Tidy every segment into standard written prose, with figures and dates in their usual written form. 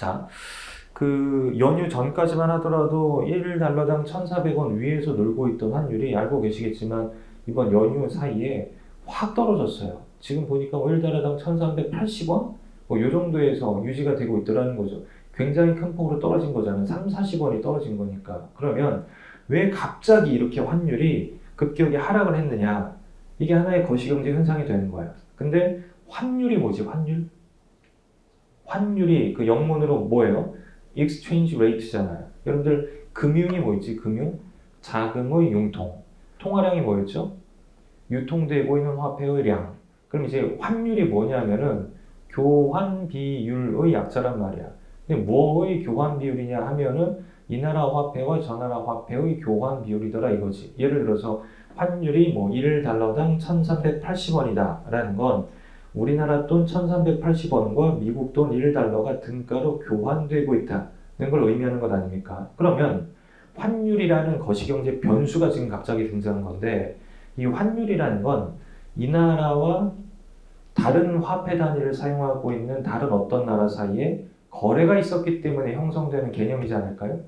자, 그 연휴 전까지만 하더라도 1달러당 1,400원 위에서 놀고 있던 환율이 알고 계시겠지만 이번 연휴 사이에 확 떨어졌어요. 지금 보니까 1달러당 1,380원? 뭐 이 정도에서 유지가 되고 있더라는 거죠. 굉장히 큰 폭으로 떨어진 거잖아요. 3, 40원이 떨어진 거니까. 그러면 왜 갑자기 이렇게 환율이 급격히 하락을 했느냐? 이게 하나의 거시경제 현상이 되는 거예요. 근데 환율이 뭐지? 환율이 그 영문으로 뭐예요? exchange rate잖아요. 여러분들 금융이 뭐 있지? 금융? 자금의 융통. 통화량이 뭐였죠? 유통되고 있는 화폐의 량. 그럼 이제 환율이 뭐냐면은 교환 비율의 약자란 말이야. 근데 뭐의 교환 비율이냐 하면은 이 나라 화폐와 저 나라 화폐의 교환 비율이더라 이거지. 예를 들어서 환율이 뭐 1달러당 1,380원이다 라는 건 우리나라 돈 1,380원과 미국 돈 1달러가 등가로 교환되고 있다는 걸 의미하는 것 아닙니까? 그러면 환율이라는 거시경제 변수가 지금 갑자기 등장한 건데 이 환율이라는 건 이 나라와 다른 화폐 단위를 사용하고 있는 다른 어떤 나라 사이에 거래가 있었기 때문에 형성되는 개념이지 않을까요?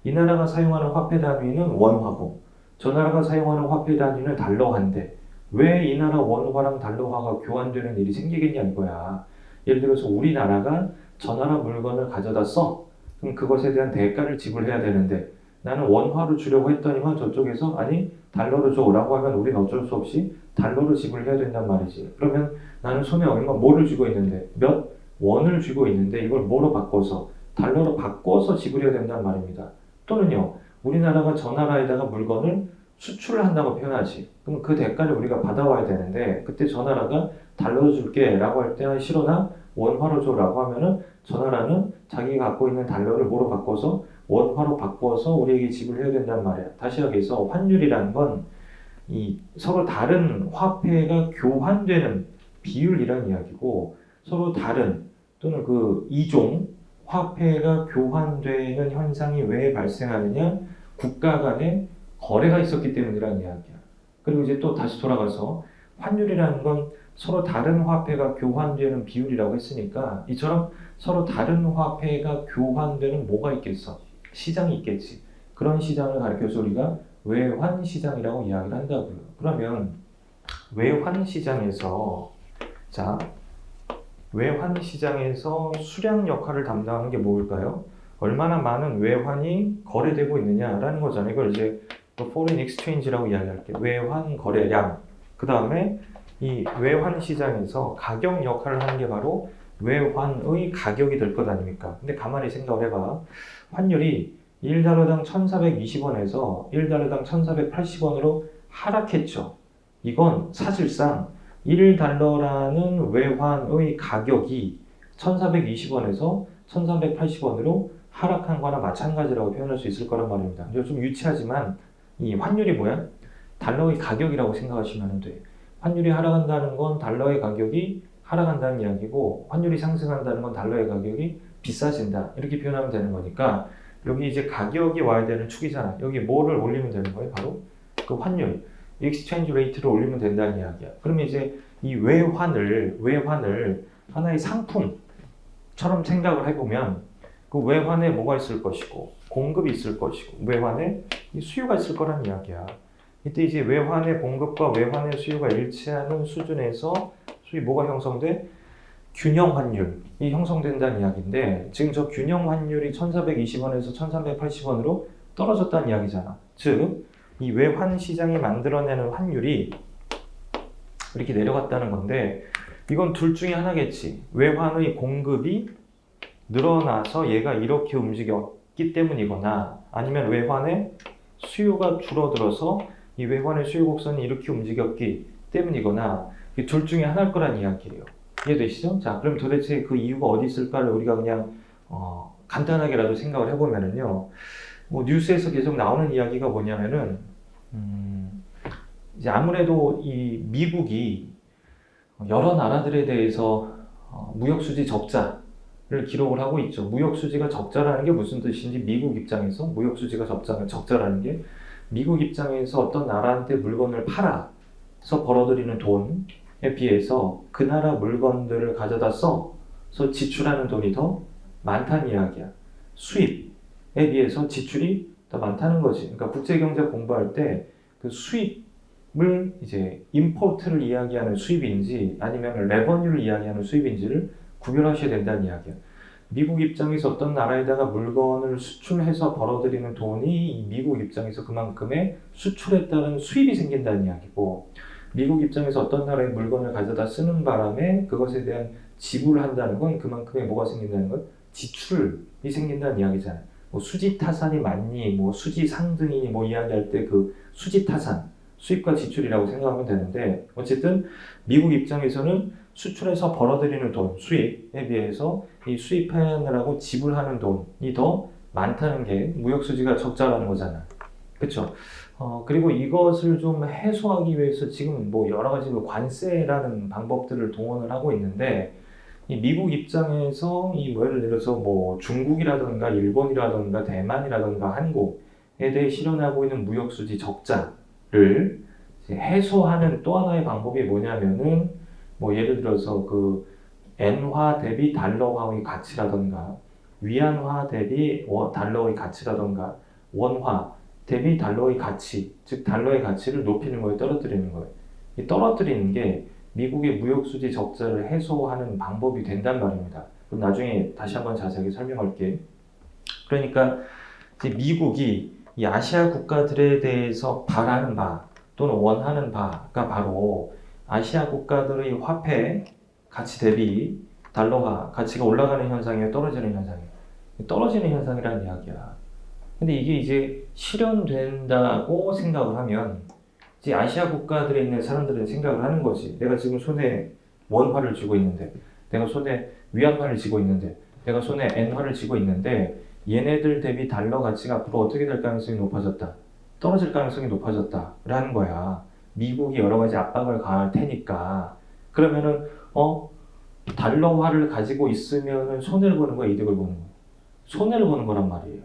이 나라가 사용하는 화폐 단위는 원화고 저 나라가 사용하는 화폐 단위는 달러화인데 왜 이 나라 원화랑 달러화가 교환되는 일이 생기겠냐 이거야. 예를 들어서 우리나라가 저 나라 물건을 가져다 써. 그럼 그것에 대한 대가를 지불해야 되는데 나는 원화로 주려고 했더니만 저쪽에서 아니 달러로 줘라고 하면 우리는 어쩔 수 없이 달러로 지불해야 된단 말이지. 그러면 나는 손에 얼마 뭐를 쥐고 있는데 몇 원을 쥐고 있는데 이걸 뭐로 바꿔서 달러로 바꿔서 지불해야 된단 말입니다. 또는요 우리나라가 저 나라에다가 물건을 수출을 한다고 표현하지. 그럼 그 대가를 우리가 받아와야 되는데 그때 저 나라가 달러로 줄게 라고 할 때 싫어 나 원화로 줘 라고 하면은 저 나라는 자기가 갖고 있는 달러를 뭐로 바꿔서 원화로 바꿔서 우리에게 지불해야 된단 말이야. 다시 하기해서 환율이라는 건 이 서로 다른 화폐가 교환되는 비율이라는 이야기고 서로 다른 또는 그 이종 화폐가 교환되는 현상이 왜 발생하느냐? 국가 간의 거래가 있었기 때문이라는 이야기야. 그리고 이제 또 다시 돌아가서 환율이라는 건 서로 다른 화폐가 교환되는 비율이라고 했으니까 이처럼 서로 다른 화폐가 교환되는 뭐가 있겠어? 시장이 있겠지. 그런 시장을 가리켜서 우리가 외환 시장이라고 이야기를 한다고요. 그러면 외환 시장에서 자 외환 시장에서 수량 역할을 담당하는 게 뭘까요? 얼마나 많은 외환이 거래되고 있느냐라는 거잖아요. 이걸 이제 foreign exchange라고 이야기할게요. 외환 거래량. 그 다음에 이 외환 시장에서 가격 역할을 하는 게 바로 외환의 가격이 될 것 아닙니까? 근데 가만히 생각을 해봐. 환율이 1달러당 1,420원에서 1달러당 1,480원으로 하락했죠. 이건 사실상 1달러라는 외환의 가격이 1,420원에서 1,380원으로 하락한 거나 마찬가지라고 표현할 수 있을 거란 말입니다. 좀 유치하지만 이 환율이 뭐야? 달러의 가격이라고 생각하시면 돼. 환율이 하락한다는 건 달러의 가격이 하락한다는 이야기고 환율이 상승한다는 건 달러의 가격이 비싸진다. 이렇게 표현하면 되는 거니까 여기 이제 가격이 와야 되는 축이잖아. 여기 뭐를 올리면 되는 거예요? 바로 그 환율, exchange rate를 올리면 된다는 이야기야. 그러면 이제 이 외환을 하나의 상품처럼 생각을 해보면 그 외환에 뭐가 있을 것이고 공급이 있을 것이고 외환에 수요가 있을 거란 이야기야. 이때 이제 외환의 공급과 외환의 수요가 일치하는 수준에서 소위 뭐가 형성돼? 균형 환율이 형성된다는 이야기인데 지금 저 균형 환율이 1,420원에서 1,380원으로 떨어졌다는 이야기잖아. 즉, 이 외환 시장이 만들어내는 환율이 이렇게 내려갔다는 건데 이건 둘 중에 하나겠지. 외환의 공급이 늘어나서 얘가 이렇게 움직였기 때문이거나 아니면 외환의 수요가 줄어들어서 이 외환의 수요 곡선이 이렇게 움직였기 때문이거나 이 둘 중에 하나일 거란 이야기예요. 이해되시죠? 자, 그럼 도대체 그 이유가 어디 있을까를 우리가 그냥 간단하게라도 생각을 해보면은요. 뭐 뉴스에서 계속 나오는 이야기가 뭐냐면은 이제 아무래도 이 미국이 여러 나라들에 대해서 무역 수지 적자를 기록을 하고 있죠. 무역 수지가 적자라는 게 무슨 뜻인지 미국 입장에서 무역 수지가 적자라는 게 미국 입장에서 어떤 나라한테 물건을 팔아서 벌어들이는 돈에 비해서 그 나라 물건들을 가져다 써서 지출하는 돈이 더 많다는 이야기야. 수입에 비해서 지출이 더 많다는 거지. 그러니까 국제경제 공부할 때 그 수입을 이제 임포트를 이야기하는 수입인지 아니면 레버뉴를 이야기하는 수입인지를 구별하셔야 된다는 이야기야. 미국 입장에서 어떤 나라에다가 물건을 수출해서 벌어들이는 돈이 미국 입장에서 그만큼의 수출에 따른 수입이 생긴다는 이야기고, 미국 입장에서 어떤 나라의 물건을 가져다 쓰는 바람에 그것에 대한 지불을 한다는 건 그만큼의 뭐가 생긴다는 건 지출이 생긴다는 이야기잖아요. 뭐 수지타산이 맞니, 뭐 수지상등이니 뭐 이야기할 때 그 수지타산, 수입과 지출이라고 생각하면 되는데, 어쨌든 미국 입장에서는 수출해서 벌어들이는 돈, 수입에 비해서 이 수입하느라고 지불하는 돈이 더 많다는 게 무역수지가 적자라는 거잖아. 그쵸? 그리고 이것을 좀 해소하기 위해서 지금 뭐 여러 가지 관세라는 방법들을 동원을 하고 있는데, 이 미국 입장에서 이 뭐 예를 들어서 뭐 중국이라든가 일본이라든가 대만이라든가 한국에 대해 실현하고 있는 무역수지 적자를 이제 해소하는 또 하나의 방법이 뭐냐면은, 뭐 예를 들어서 그 엔화 대비 달러화의 가치라든가 위안화 대비 달러의 가치라든가 원화 대비 달러의 가치, 즉 달러의 가치를 높이는 거에 떨어뜨리는 거예요. 이 떨어뜨리는 게 미국의 무역수지 적자를 해소하는 방법이 된단 말입니다. 그럼 나중에 다시 한번 자세하게 설명할게. 그러니까 이제 미국이 이 아시아 국가들에 대해서 바라는 바 또는 원하는 바가 바로 아시아 국가들의 화폐 가치 대비 달러화 가치가 올라가는 현상이에요, 떨어지는 현상이에요? 떨어지는 현상이라는 이야기야. 근데 이게 이제 실현된다고 생각을 하면 이제 아시아 국가들에 있는 사람들은 생각을 하는 거지. 내가 지금 손에 원화를 쥐고 있는데, 내가 손에 위안화를 쥐고 있는데, 내가 손에 엔화를 쥐고 있는데, 얘네들 대비 달러 가치가 앞으로 어떻게 될 가능성이 높아졌다, 떨어질 가능성이 높아졌다 라는 거야. 미국이 여러 가지 압박을 가할 테니까. 그러면은 달러화를 가지고 있으면은 손해를 보는 거야, 이득을 보는 거야? 손해를 보는 거란 말이에요.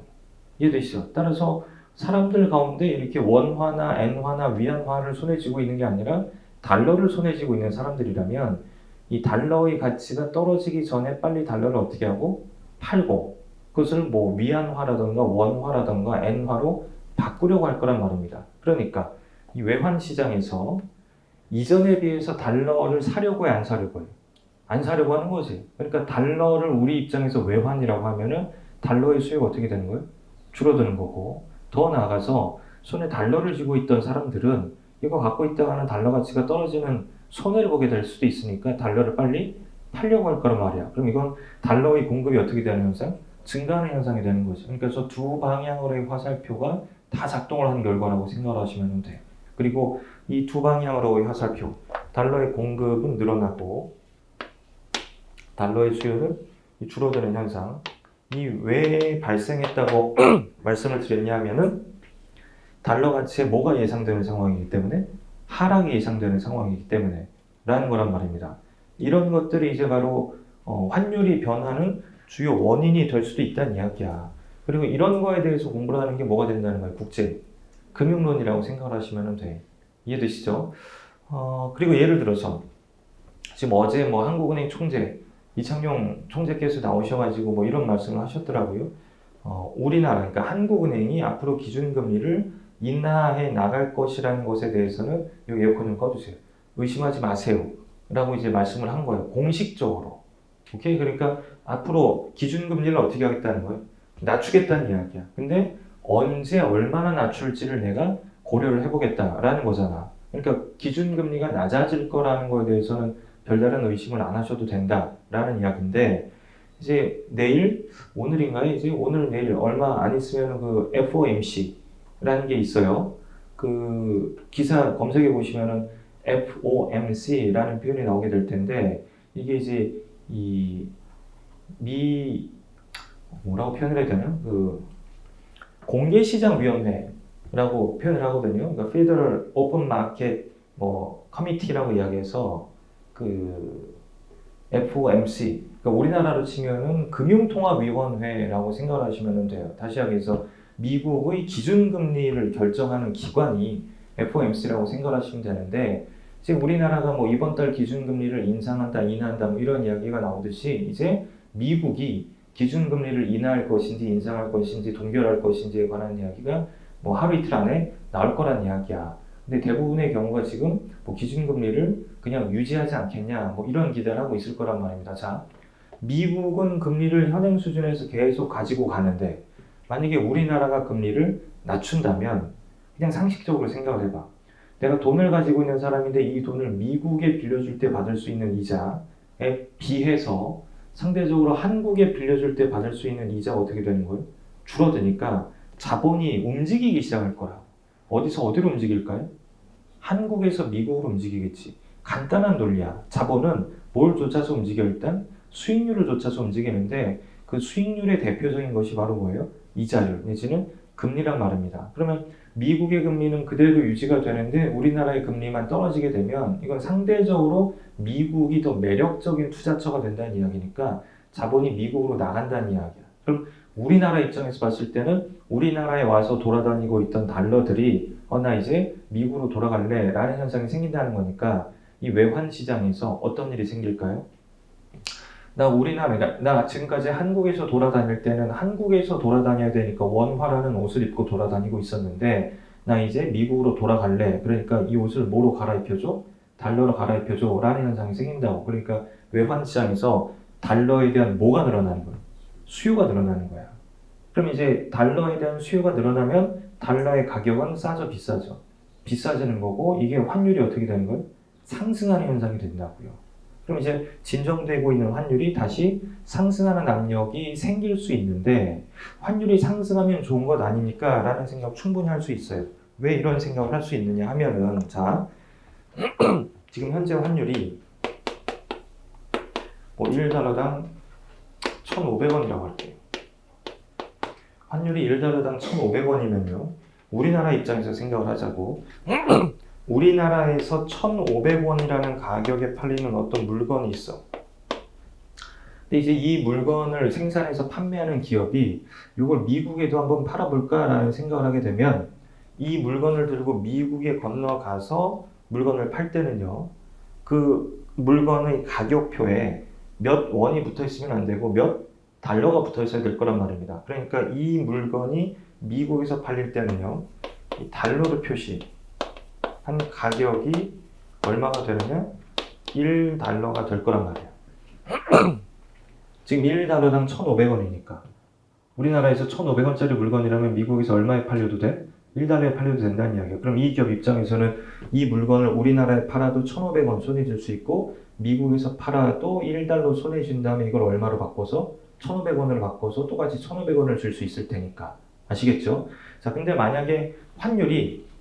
이해되시죠? 따라서 사람들 가운데 이렇게 원화나 엔화나 위안화를 손에 쥐고 있는 게 아니라 달러를 손에 쥐고 있는 사람들이라면 이 달러의 가치가 떨어지기 전에 빨리 달러를 어떻게 하고 팔고, 그것을 뭐 위안화라든가 원화라든가 엔화로 바꾸려고 할 거란 말입니다. 그러니까 이 외환 시장에서 이전에 비해서 달러를 사려고 해, 안 사려고 해? 안 사려고 하는 거지. 그러니까 달러를 우리 입장에서 외환이라고 하면은 달러의 수요가 어떻게 되는 거예요? 줄어드는 거고, 더 나아가서 손에 달러를 쥐고 있던 사람들은 이거 갖고 있다가는 달러 가치가 떨어지는 손해를 보게 될 수도 있으니까 달러를 빨리 팔려고 할 거란 말이야. 그럼 이건 달러의 공급이 어떻게 되는 현상? 증가하는 현상이 되는 거죠. 그러니까 저 두 방향으로의 화살표가 다 작동을 하는 결과라고 생각을 하시면 돼. 그리고 이 두 방향으로의 화살표, 달러의 공급은 늘어나고 달러의 수요는 줄어드는 현상, 이 왜 발생했다고 말씀을 드렸냐면은 달러 가치에 뭐가 예상되는 상황이기 때문에, 하락이 예상되는 상황이기 때문에 라는 거란 말입니다. 이런 것들이 이제 바로 환율이 변하는 주요 원인이 될 수도 있다는 이야기야. 그리고 이런 거에 대해서 공부를 하는 게 뭐가 된다는 거야? 국제 금융론이라고 생각을 하시면 돼. 이해되시죠? 그리고 예를 들어서 지금 어제 뭐 한국은행 총재 이창용 총재께서 나오셔가지고 뭐 이런 말씀을 하셨더라고요. 우리나라, 그러니까 한국은행이 앞으로 기준금리를 인하해 나갈 것이라는 것에 대해서는 여기 에어컨 좀 꺼주세요. 의심하지 마세요. 라고 이제 말씀을 한 거예요. 공식적으로. 오케이? 그러니까 앞으로 기준금리를 어떻게 하겠다는 거예요? 낮추겠다는 이야기야. 근데 언제 얼마나 낮출지를 내가 고려를 해보겠다라는 거잖아. 그러니까 기준금리가 낮아질 거라는 거에 대해서는 별다른 의심을 안 하셔도 된다라는 이야기인데, 이제 내일, 오늘인가요? 이제 오늘 내일 얼마 안 있으면 그 FOMC라는 게 있어요. 그 기사 검색해 보시면은 FOMC라는 표현이 나오게 될 텐데, 이게 이제 뭐라고 표현을 해야 되나? 그 공개시장위원회라고 표현을 하거든요. 그러니까 Federal Open Market 뭐 Committee라고 이야기해서 그 FOMC, 그러니까 우리나라로 치면은 금융통화위원회라고 생각을 하시면 돼요. 다시 하기해서 미국의 기준금리를 결정하는 기관이 FOMC라고 생각하시면 되는데, 지금 우리나라가 뭐 이번 달 기준금리를 인상한다, 인하한다 뭐 이런 이야기가 나오듯이 이제 미국이 기준금리를 인하할 것인지 인상할 것인지 동결할 것인지에 관한 이야기가 뭐 하루 이틀 안에 나올 거란 이야기야. 근데 대부분의 경우가 지금 뭐 기준금리를 그냥 유지하지 않겠냐 뭐 이런 기대를 하고 있을 거란 말입니다. 자, 미국은 금리를 현행 수준에서 계속 가지고 가는데 만약에 우리나라가 금리를 낮춘다면 그냥 상식적으로 생각을 해봐. 내가 돈을 가지고 있는 사람인데 이 돈을 미국에 빌려줄 때 받을 수 있는 이자에 비해서 상대적으로 한국에 빌려줄 때 받을 수 있는 이자가 어떻게 되는 거예요? 줄어드니까 자본이 움직이기 시작할 거라. 어디서 어디로 움직일까요? 한국에서 미국으로 움직이겠지. 간단한 논리야. 자본은 뭘 쫓아서 움직여? 일단 수익률을 쫓아서 움직이는데 그 수익률의 대표적인 것이 바로 뭐예요? 이자율 내지는 금리란 말입니다. 그러면 미국의 금리는 그대로 유지가 되는데 우리나라의 금리만 떨어지게 되면 이건 상대적으로 미국이 더 매력적인 투자처가 된다는 이야기니까 자본이 미국으로 나간다는 이야기야. 그럼 우리나라 입장에서 봤을 때는 우리나라에 와서 돌아다니고 있던 달러들이 나 이제 미국으로 돌아갈래 라는 현상이 생긴다는 거니까 이 외환 시장에서 어떤 일이 생길까요? 나 지금까지 한국에서 돌아다닐 때는 한국에서 돌아다녀야 되니까 원화라는 옷을 입고 돌아다니고 있었는데 나 이제 미국으로 돌아갈래. 그러니까 이 옷을 뭐로 갈아입혀줘? 달러로 갈아입혀줘 라는 현상이 생긴다고. 그러니까 외환 시장에서 달러에 대한 뭐가 늘어나는 거야? 수요가 늘어나는 거야. 그럼 이제 달러에 대한 수요가 늘어나면 달러의 가격은 싸져 비싸져? 비싸지는 거고 이게 환율이 어떻게 되는 거예요? 상승하는 현상이 된다고요. 그럼 이제 진정되고 있는 환율이 다시 상승하는 압력이 생길 수 있는데 환율이 상승하면 좋은 것 아닙니까? 라는 생각 충분히 할 수 있어요. 왜 이런 생각을 할 수 있느냐 하면은 자 지금 현재 환율이 뭐 1달러당 1,500원이라고 할게요. 환율이 1달러당 1,500원이면요. 우리나라 입장에서 생각을 하자고 우리나라에서 1,500원이라는 가격에 팔리는 어떤 물건이 있어. 근데 이제 이 물건을 생산해서 판매하는 기업이 이걸 미국에도 한번 팔아볼까라는 생각을 하게 되면 이 물건을 들고 미국에 건너가서 물건을 팔 때는요. 그 물건의 가격표에 몇 원이 붙어 있으면 안 되고 몇 달러가 붙어 있어야 될 거란 말입니다. 그러니까 이 물건이 미국에서 팔릴 때는요. 이 달러로 표시 한 가격이 얼마가 되느냐? 1달러가 될 거란 말이에요. 지금 1달러당 1,500원이니까 우리나라에서 1,500원짜리 물건이라면 미국에서 얼마에 팔려도 돼? 1달러에 팔려도 된다는 이야기예요. 그럼 이 기업 입장에서는 이 물건을 우리나라에 팔아도 1,500원 손해질 수 있고 미국에서 팔아도 1달러 손해진 다음에 이걸 얼마로 바꿔서 1,500원을 바꿔서 똑같이 1,500원을 줄 수 있을 테니까 아시겠죠? 자, 근데 만약에 환율이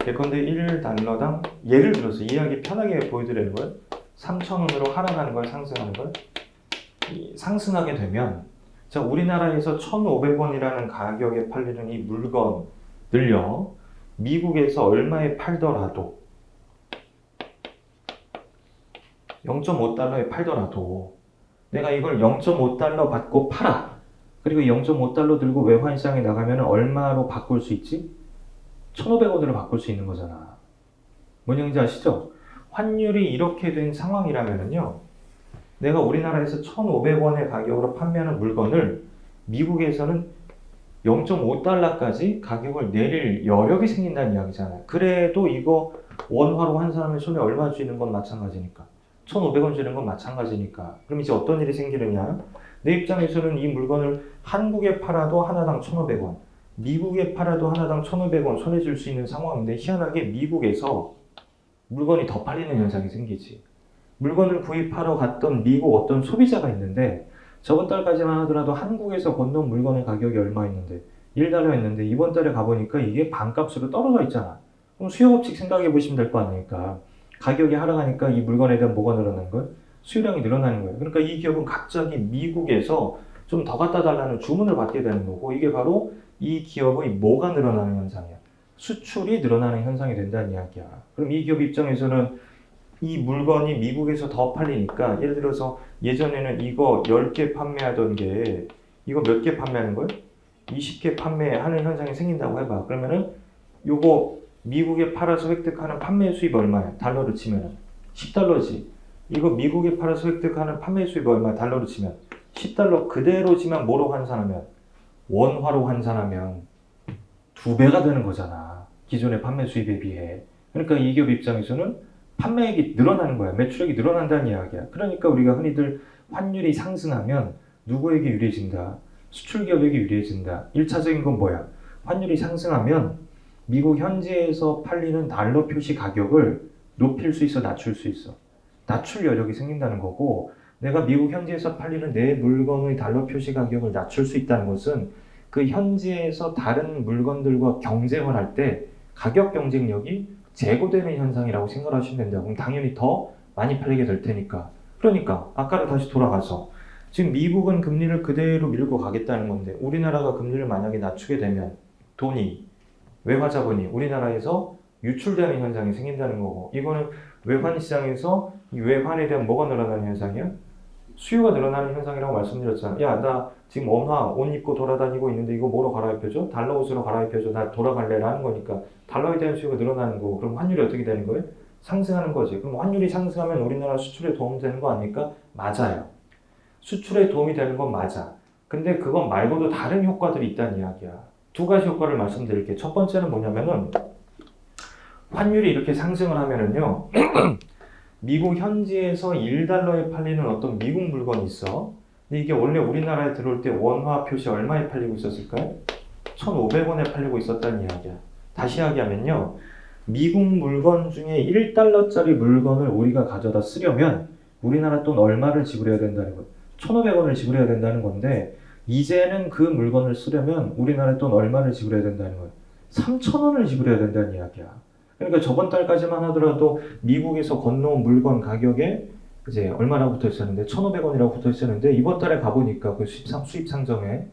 예컨대 1달러당 예를 들어서 이해하기 편하게 보여드리는 거예요. 3,000원으로 하락하는 걸 상승하는 걸 상승하게 되면 자 우리나라에서 1,500원이라는 가격에 팔리는 이 물건들요 미국에서 얼마에 팔더라도 0.5달러에 팔더라도 내가 이걸 0.5달러 받고 팔아. 그리고 0.5달러 들고 외환시장에 나가면 얼마로 바꿀 수 있지? 1,500원으로 바꿀 수 있는 거잖아. 뭔 얘기인지 아시죠? 환율이 이렇게 된 상황이라면요. 내가 우리나라에서 1,500원의 가격으로 판매하는 물건을 미국에서는 0.5달러까지 가격을 내릴 여력이 생긴다는 이야기잖아요. 그래도 이거 원화로 한 사람의 손에 얼마 주는 건 마찬가지니까. 1,500원 주는 건 마찬가지니까. 그럼 이제 어떤 일이 생기느냐? 내 입장에서는 이 물건을 한국에 팔아도 하나당 1,500원, 미국에 팔아도 하나당 1,500원 손해 줄 수 있는 상황인데 희한하게 미국에서 물건이 더 팔리는 현상이 생기지. 물건을 구입하러 갔던 미국 어떤 소비자가 있는데 저번 달까지만 하더라도 한국에서 건너온 물건의 가격이 얼마였는데 1달러였는데 이번 달에 가보니까 이게 반값으로 떨어져 있잖아. 그럼 수요법칙 생각해 보시면 될 거 아닙니까? 가격이 하락하니까 이 물건에 대한 뭐가 늘어나는 거예요? 수요량이 늘어나는 거예요. 그러니까 이 기업은 갑자기 미국에서 좀 더 갖다 달라는 주문을 받게 되는 거고 이게 바로 이 기업의 뭐가 늘어나는 현상이야. 수출이 늘어나는 현상이 된다는 이야기야. 그럼 이 기업 입장에서는 이 물건이 미국에서 더 팔리니까 예를 들어서 예전에는 이거 10개 판매하던 게 이거 몇 개 판매하는 거예요? 20개 판매하는 현상이 생긴다고 해봐. 그러면은 요거 미국에 팔아서 획득하는 판매 수입 얼마야? 달러로 치면은 10달러지. 이거 미국에 팔아서 획득하는 판매 수입 얼마? 달러로 치면 10달러 그대로지만 뭐로 환산하면? 원화로 환산하면 2배가 되는 거잖아. 기존의 판매 수입에 비해. 그러니까 이 기업 입장에서는 판매액이 늘어나는 거야. 매출액이 늘어난다는 이야기야. 그러니까 우리가 흔히들 환율이 상승하면 누구에게 유리해진다? 수출 기업에게 유리해진다. 1차적인 건 뭐야? 환율이 상승하면 미국 현지에서 팔리는 달러 표시 가격을 높일 수 있어, 낮출 수 있어. 낮출 여력이 생긴다는 거고, 내가 미국 현지에서 팔리는 내 물건의 달러 표시 가격을 낮출 수 있다는 것은 그 현지에서 다른 물건들과 경쟁을 할 때 가격 경쟁력이 제고되는 현상이라고 생각하시면 된다. 그럼 당연히 더 많이 팔리게 될 테니까. 그러니까 아까로 다시 돌아가서 지금 미국은 금리를 그대로 밀고 가겠다는 건데 우리나라가 금리를 만약에 낮추게 되면 돈이 외화 자본이 우리나라에서 유출되는 현상이 생긴다는 거고, 이거는 외환 시장에서 이 외환에 대한 뭐가 늘어나는 현상이야? 수요가 늘어나는 현상이라고 말씀드렸잖아. 야, 나 지금 원화 옷 입고 돌아다니고 있는데 이거 뭐로 갈아입혀줘? 달러 옷으로 갈아입혀줘. 나 돌아갈래 라는 거니까 달러에 대한 수요가 늘어나는 거고, 그럼 환율이 어떻게 되는 거예요? 상승하는 거지. 그럼 환율이 상승하면 우리나라 수출에 도움되는 거 아닙니까? 맞아요. 수출에 도움이 되는 건 맞아. 근데 그건 말고도 다른 효과들이 있다는 이야기야. 2가지 효과를 말씀드릴게요. 첫 번째는 뭐냐면은 환율이 이렇게 상승을 하면은요, 미국 현지에서 1달러에 팔리는 어떤 미국 물건이 있어. 근데 이게 원래 우리나라에 들어올 때 원화 표시 얼마에 팔리고 있었을까요? 1,500원에 팔리고 있었다는 이야기야. 다시 이야기하면요, 미국 물건 중에 1달러짜리 물건을 우리가 가져다 쓰려면 우리나라 돈 얼마를 지불해야 된다는 거예요? 1,500원을 지불해야 된다는 건데, 이제는 그 물건을 쓰려면 우리나라 돈 얼마를 지불해야 된다는 거예요? 3,000원을 지불해야 된다는 이야기야. 그러니까 저번 달까지만 하더라도 미국에서 건너온 물건 가격에 이제 얼마라고 붙어 있었는데 1,500원이라고 붙어 있었는데, 이번 달에 가보니까 그 수입 상점에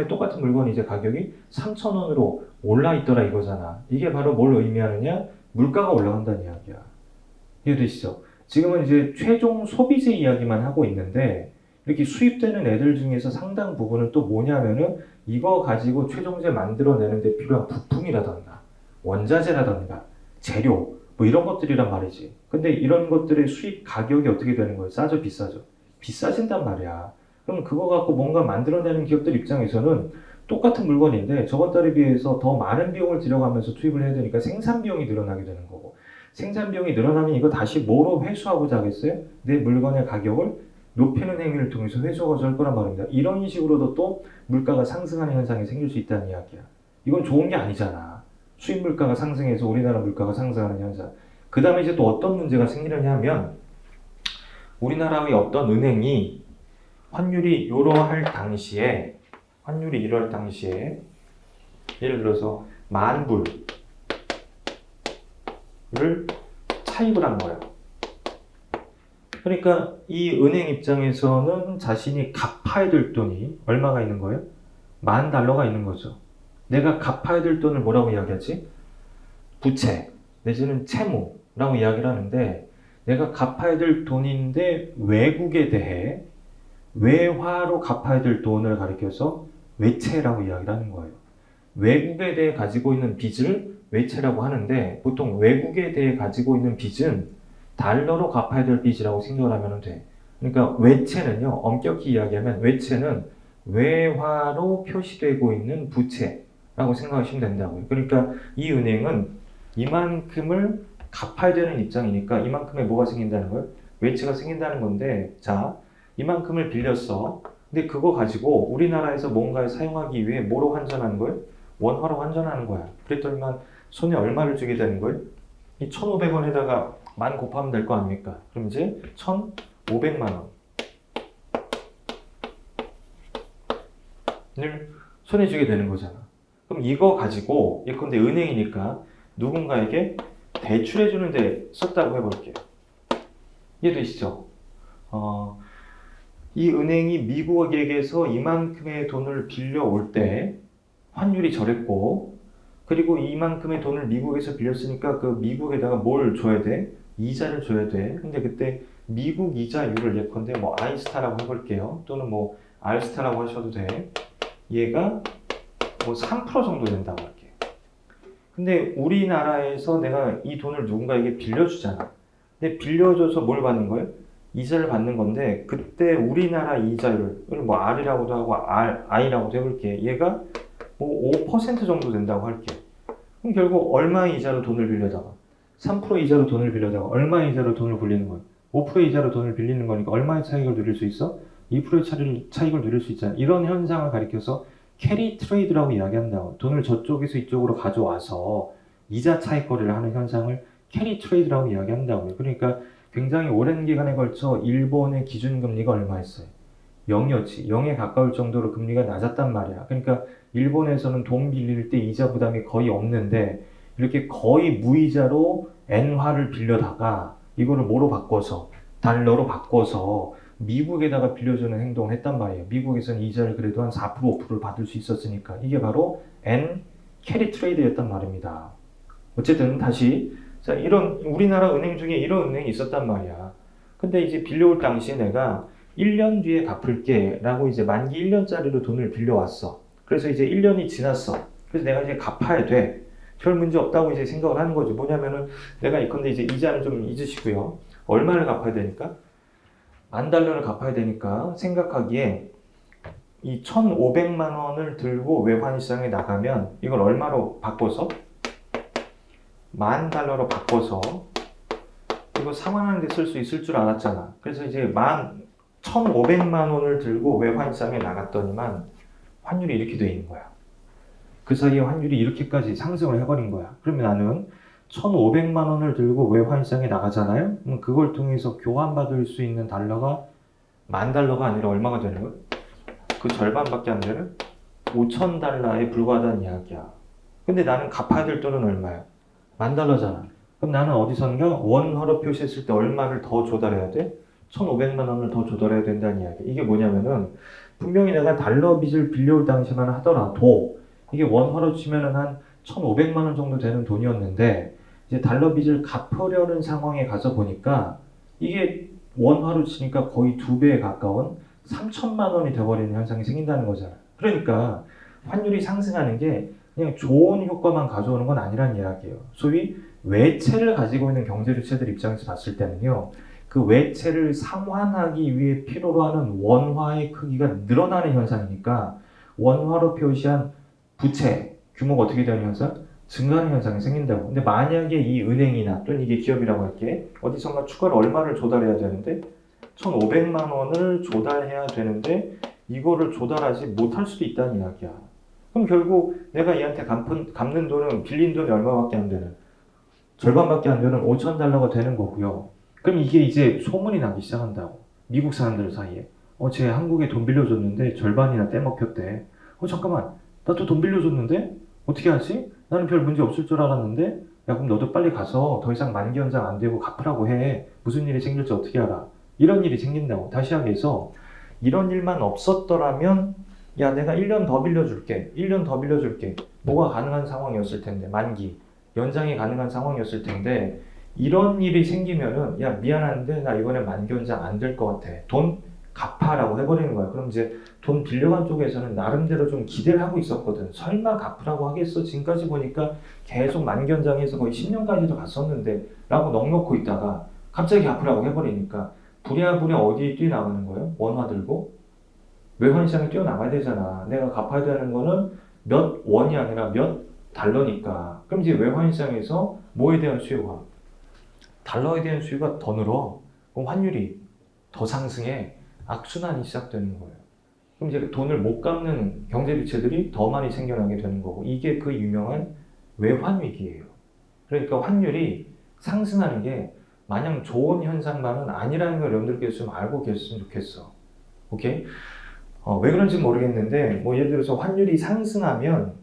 똑같은 물건이 이제 가격이 3,000원으로 올라 있더라 이거잖아. 이게 바로 뭘 의미하느냐? 물가가 올라간다는 이야기야. 이해되시죠? 지금은 이제 최종 소비재 이야기만 하고 있는데, 이렇게 수입되는 애들 중에서 상당 부분은 또 뭐냐면은 이거 가지고 최종재 만들어내는 데 필요한 부품이라던가 원자재라던가 재료 뭐 이런 것들이란 말이지. 근데 이런 것들의 수입 가격이 어떻게 되는 거예요? 싸죠, 비싸죠? 비싸진단 말이야. 그럼 그거 갖고 뭔가 만들어내는 기업들 입장에서는 똑같은 물건인데 저번 달에 비해서 더 많은 비용을 들여가면서 투입을 해야 되니까 생산 비용이 늘어나게 되는 거고, 생산 비용이 늘어나면 이거 다시 뭐로 회수하고자 하겠어요? 내 물건의 가격을 높이는 행위를 통해서 회수하고자 할 거란 말입니다. 이런 식으로도 또 물가가 상승하는 현상이 생길 수 있다는 이야기야. 이건 좋은 게 아니잖아. 수입 물가가 상승해서 우리나라 물가가 상승하는 현상. 그 다음에 이제 또 어떤 문제가 생기느냐 하면, 우리나라의 어떤 은행이 환율이 이러할 당시에 예를 들어서 10,000불을 차입을 한 거예요. 그러니까 이 은행 입장에서는 자신이 갚아야 될 돈이 얼마가 있는 거예요? $10,000가 있는 거죠. 내가 갚아야 될 돈을 뭐라고 이야기하지? 부채 내지는 채무라고 이야기를 하는데, 내가 갚아야 될 돈인데 외국에 대해 외화로 갚아야 될 돈을 가리켜서 외채라고 이야기를 하는 거예요. 외국에 대해 가지고 있는 빚을 외채라고 하는데, 보통 외국에 대해 가지고 있는 빚은 달러로 갚아야 될 빚이라고 생각을 하면 돼. 그러니까 외채는요, 엄격히 이야기하면 외채는 외화로 표시되고 있는 부채라고 생각하시면 된다고요. 그러니까 이 은행은 이만큼을 갚아야 되는 입장이니까 이만큼에 뭐가 생긴다는 거예요? 외채가 생긴다는 건데, 자, 이만큼을 빌렸어. 근데 그거 가지고 우리나라에서 뭔가를 사용하기 위해 뭐로 환전하는 거예요? 원화로 환전하는 거야. 그랬더니만 손에 얼마를 주게 되는 거예요? 이 1,500원에다가 만 곱하면 될 거 아닙니까? 그럼 이제 1,500만 원을 손에 쥐게 되는 거잖아. 그럼 이거 가지고, 예컨대 은행이니까 누군가에게 대출해 주는데 썼다고 해볼게요. 이해되시죠? 이 은행이 미국에게서 이만큼의 돈을 빌려올 때 환율이 저랬고, 그리고 이만큼의 돈을 미국에서 빌렸으니까 그 미국에다가 뭘 줘야 돼? 이자를 줘야 돼. 근데 그때 미국 이자율을 예컨대 뭐 아이스타라고 해볼게요. 또는 뭐 알스타라고 하셔도 돼. 얘가 뭐 3% 정도 된다고 할게요. 근데 우리나라에서 내가 이 돈을 누군가에게 빌려주잖아. 근데 빌려줘서 뭘 받는 거예요? 이자를 받는 건데 그때 우리나라 이자율, 뭐 R이라고도 하고 I라고도 해볼게. 얘가 뭐 5% 정도 된다고 할게. 그럼 결국 얼마의 이자로 돈을 빌려다가 3% 이자로 돈을 빌려다가 얼마의 이자로 돈을 빌리는 거예요? 5% 이자로 돈을 빌리는 거니까 얼마의 차익을 누릴 수 있어? 2%의 차익을 누릴 수 있잖아. 이런 현상을 가리켜서 캐리 트레이드라고 이야기한다고. 돈을 저쪽에서 이쪽으로 가져와서 이자 차익 거래를 하는 현상을 캐리 트레이드라고 이야기한다고요. 그러니까 굉장히 오랜 기간에 걸쳐 일본의 기준금리가 얼마였어요? 0이었지. 0에 가까울 정도로 금리가 낮았단 말이야. 그러니까 일본에서는 돈 빌릴 때 이자 부담이 거의 없는데 이렇게 거의 무이자로 엔화를 빌려다가 이거를 뭐로 바꿔서 달러로 바꿔서 미국에다가 빌려주는 행동을 했단 말이에요. 미국에서는 이자를 그래도 한 4% 5%를 받을 수 있었으니까 이게 바로 엔 캐리 트레이드였단 말입니다. 어쨌든 다시 자, 이런 우리나라 은행 중에 이런 은행이 있었단 말이야. 근데 이제 빌려올 당시에 내가 1년 뒤에 갚을게 라고 이제 만기 1년짜리로 돈을 빌려왔어. 그래서 이제 1년이 지났어. 그래서 내가 이제 갚아야 돼. 별 문제 없다고 이제 생각을 하는 거지. 뭐냐면은 내가 이건데 이제 이자는 좀 잊으시고요. 얼마를 갚아야 되니까? $10,000를 갚아야 되니까 생각하기에 이 1,500만 원을 들고 외환시장에 나가면 이걸 얼마로 바꿔서? $10,000로 바꿔서 이거 상환하는 데 쓸 수 있을 줄 알았잖아. 그래서 이제 1,500만 원을 들고 외환시장에 나갔더니만 환율이 이렇게 돼 있는 거야. 그 사이에 환율이 이렇게까지 상승을 해버린 거야. 그러면 나는 1,500만 원을 들고 외환시장에 나가잖아요. 그럼 그걸 통해서 교환받을 수 있는 달러가 $10,000가 아니라 얼마가 되는 거야? 그 절반밖에 안 되는 5,000달러에 불과하다는 이야기야. 근데 나는 갚아야 될 돈은 얼마야? $10,000잖아. 그럼 나는 어디선가 원화로 표시했을 때 얼마를 더 조달해야 돼? 1,500만 원을 더 조달해야 된다는 이야기. 이게 뭐냐면은 분명히 내가 달러 빚을 빌려올 당시만 하더라도 이게 원화로 치면은 한 1,500만 원 정도 되는 돈이었는데 이제 달러 빚을 갚으려는 상황에 가서 보니까 이게 원화로 치니까 거의 2배에 가까운 3천만 원이 돼버리는 현상이 생긴다는 거잖아. 그러니까 환율이 상승하는 게 그냥 좋은 효과만 가져오는 건 아니란 이야기예요. 소위 외채를 가지고 있는 경제주체들 입장에서 봤을 때는요. 그 외채를 상환하기 위해 필요로 하는 원화의 크기가 늘어나는 현상이니까 원화로 표시한 부채 규모가 어떻게 되는 현상? 증가하는 현상이 생긴다고. 근데 만약에 이 은행이나 또는 이게 기업이라고 할게 어디선가 추가로 얼마를 조달해야 되는데 1,500만 원을 조달해야 되는데 이거를 조달하지 못할 수도 있다는 이야기야. 그럼 결국 내가 얘한테 갚는 돈은 빌린 돈이 얼마밖에 안 되는 절반밖에 안 되는 5,000달러가 되는 거고요. 그럼 이게 이제 소문이 나기 시작한다고. 미국 사람들 사이에. 쟤 한국에 돈 빌려줬는데 절반이나 떼먹혔대. 잠깐만. 나도 돈 빌려줬는데? 어떻게 하지? 나는 별 문제 없을 줄 알았는데? 야, 그럼 너도 빨리 가서 더 이상 만기 연장 안 되고 갚으라고 해. 무슨 일이 생길지 어떻게 알아? 이런 일이 생긴다고. 다시 하기해서 이런 일만 없었더라면 야, 내가 1년 더 빌려줄게. 1년 더 빌려줄게. 뭐가 가능한 상황이었을 텐데. 만기. 연장이 가능한 상황이었을 텐데 이런 일이 생기면은 야, 미안한데 나 이번에 만기 연장 안 될 것 같아. 돈 갚아라고 해버리는 거야. 그럼 이제 돈 빌려간 쪽에서는 나름대로 좀 기대를 하고 있었거든. 설마 갚으라고 하겠어? 지금까지 보니까 계속 만기 연장해서 거의 10년까지도 갔었는데 라고 넋놓고 있다가 갑자기 갚으라고 해버리니까 부랴부랴 어디에 뛰어나가는 거예요? 원화 들고? 외환시장에 뛰어나가야 되잖아. 내가 갚아야 되는 거는 몇 원이 아니라 몇 달러니까. 그럼 이제 외환시장에서 뭐에 대한 수요가? 달러에 대한 수요가 더 늘어. 그럼 환율이 더 상승해. 악순환이 시작되는 거예요. 그럼 이제 돈을 못 갚는 경제주체들이 더 많이 생겨나게 되는 거고 이게 그 유명한 외환위기예요. 그러니까 환율이 상승하는 게 마냥 좋은 현상만은 아니라는 걸 여러분들께서 좀 알고 계셨으면 좋겠어. 오케이? 왜 그런지 모르겠는데 뭐 예를 들어서 환율이 상승하면